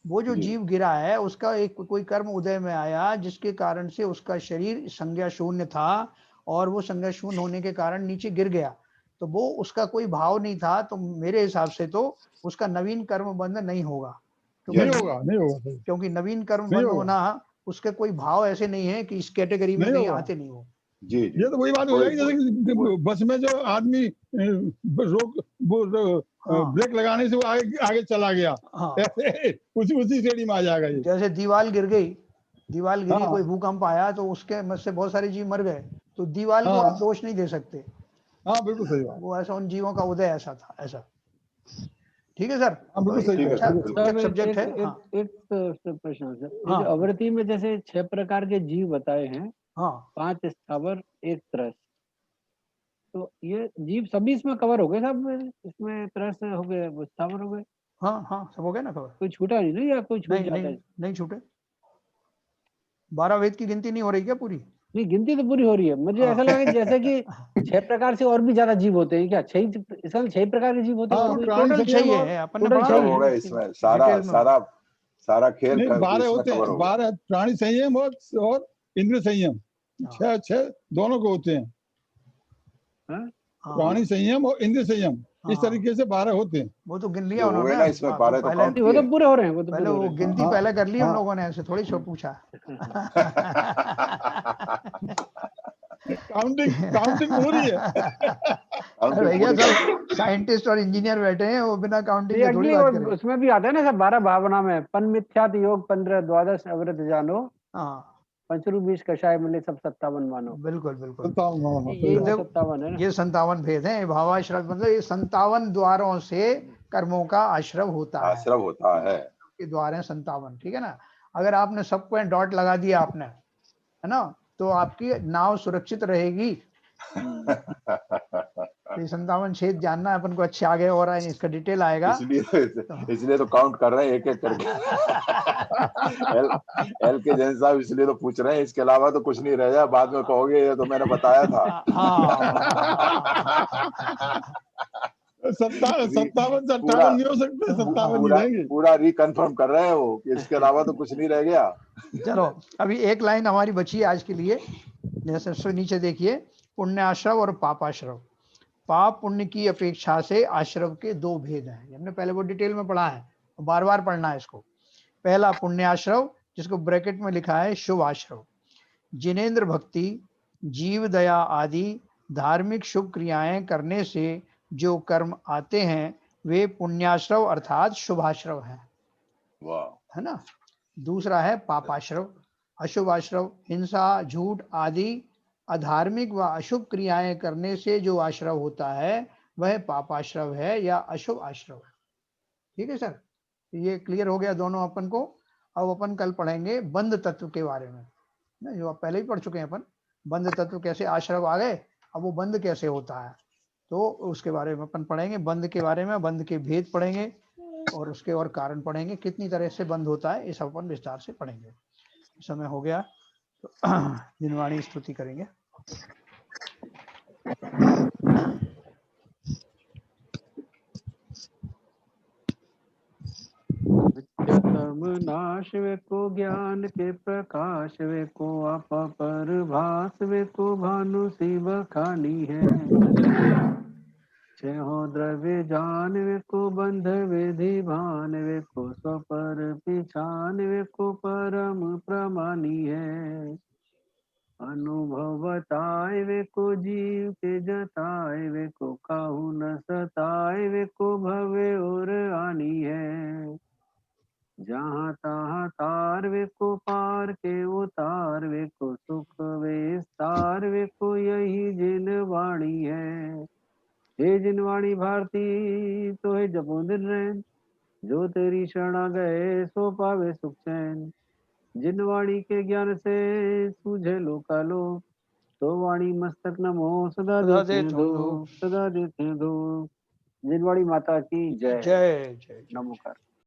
वो जो जीव गिरा है उसका एक कोई कर्म उदय में आया, जिसके कारण से उसका शरीर संज्ञा शून्य था, और वो संज्ञा शून्य होने के कारण नीचे गिर गया, तो वो उसका कोई भाव नहीं था। तो मेरे हिसाब से तो उसका नवीन कर्म बंध नहीं होगा, नहीं होगा, क्योंकि नवीन कर्म बंध होना उसके कोई भाव ऐसे नहीं है कि इस कैटेगरी में नहीं आते नहीं हो। जी ये तो वही बात हो जाएगी, जैसे कि बस में जो आदमी ब्रेक लगाने से वो आगे चला गया, उसी श्रेणी में आ जाएगा ये। जैसे दीवार गिरी, कोई भूकंप आया तो उसके में से बहुत सारे जीव मर गए, तो दीवार को आप दोष नहीं दे सकते। हाँ बिल्कुल सही बात। वो ऐसा उन जीवों का उदय ऐसा था, ऐसा। ठीक है सर, बिल्कुल सही है। सब्जेक्ट है। एक प्रश्न सर, जो अवृत्ति में जैसे 6 प्रकार के जीव बताए हैं, 5 स्थावर 1 त्रस, तो ये जीव सभी इसमें कवर हो गए सब? इसमें त्रस हो गए, स्थावर हो गए? हाँ सब हो गया ना कवर। कोई छूटा नहीं या कोई छूट जाता है? नहीं छूटे। 12 वेद की गिनती नहीं हो रही क्या पूरी? नहीं, गिनती तो पूरी हो रही है। मुझे ऐसा लगा जैसे कि 6 प्रकार से और भी ज्यादा जीव होते हैं क्या? 6 प्रकार के जीव होते हैं? टोटल 6 है, अपन ने इसमें सारा खेल 12 होते हैं, 12 प्राणी संयम और इंद्रिय संयम, 6 दोनों को होते हैं। प्राणी संयम और इंद्रिय संयम, इस तरीके से 12 होते हैं। वो तो गिन लिया उन्होंने, वो तो पूरे हो रहे हैं। पहले वो गिनती पहले कर ली उन लोगों ने, ऐसे थोड़ी पूछा। काउंटिंग हो रही है। भैया सब साइंटिस्ट और इंजीनियर बैठे हैं, वो बिना काउंटिंग के थोड़ी बात करें। उसमें भी आता है ना सब 12 भावना में, पन मिथ्यात योग 15 द्वादश अवृत जानो, पंचरू 20 कषाय मिले सब 57 मानो। बिल्कुल बिल्कुल, ये 57 है ना, ये 57 भेद हैं। भावाश्रव मतलब ये 57 द्वारों से कर्मों का आश्रव होता है। आश्रव होता है, के द्वार हैं 57, ठीक है ना। अगर आपने सबको डॉट लगा दिया आपने, है ना, तो आपकी नाव सुरक्षित रहेगी। ये 57 छेद जानना है अपन को, अच्छे आगे हो रहा है, इसका डिटेल आएगा। इसलिए तो काउंट कर रहे हैं एक एक करके। एल के जैन साहब इसलिए तो पूछ रहे हैं, इसके अलावा तो कुछ नहीं रह जाए, बाद में कहोगे ये तो मैंने बताया था। 57 से 58 नहीं हो सकते, 57 ही रहेंगे। पूरा रिकन्फर्म कर रहे हैं वो कि इसके अलावा तो कुछ नहीं रह गया। चलो अभी एक लाइन हमारी बची है आज के लिए। जैसे नीचे देखिए, पुण्याश्रव और पापाश्रव। पाप पुण्य की अपेक्षा से आश्रव के दो भेद हैं। हमने पहले वो डिटेल में पढ़ा है, बार बार पढ़ना है इसको। पहला पुण्याश्रव, जिसको ब्रैकेट में लिखा है शुभ आश्रव। जिनेंद्र भक्ति, जीव दया आदि धार्मिक शुभ क्रियाएं करने से जो कर्म आते हैं वे पुण्याश्रव अर्थात शुभाश्रव हैं, है ना। दूसरा है पापाश्रव, अशुभ आश्रव। हिंसा, झूठ आदि अधार्मिक व अशुभ क्रियाएं करने से जो आश्रव होता है वह पापाश्रव है या अशुभ आश्रव है। ठीक है सर, ये क्लियर हो गया दोनों अपन को। अब अपन कल पढ़ेंगे बंध तत्व के बारे में, ना, जो आप पहले ही पढ़ चुके हैं अपन। बंध तत्व कैसे आश्रव आ गए, अब वो बंध कैसे होता है, तो उसके बारे में अपन पढ़ेंगे। बंध के बारे में, बंध के भेद पढ़ेंगे और उसके और कारण पढ़ेंगे, कितनी तरह से बंध होता है, ये सब अपन विस्तार से पढ़ेंगे। समय हो गया तो जिनवाणी स्तुति करेंगे। कर्म नाश वे को ज्ञान के प्रकाश वे को आप पर भास वे को भानु शिव खानी है। छहो द्रव्य जान वे को बंध विधि भान वे को स्वपर पिछान वे को परम प्रमानी है। अनुभव बताए वे को जीव के जताए वे को काहू न सताए वे को भवे और आनी है। जहाँ तहाँ तार वे को पार के उतार वे को सुख विस्तार वे को यही जिन वाणी है। हे जिन वाणी भारती तो है जपो दिन रैन, जो तेरी शरणा गए सो पावे सुख चैन। जिन वाणी के ज्ञान से सूझे लोकालोक, तो वाणी मस्तक नमो सदा देते दो, सदा देते दो। जिन वाणी माता की जय। जय जय। नमोकार।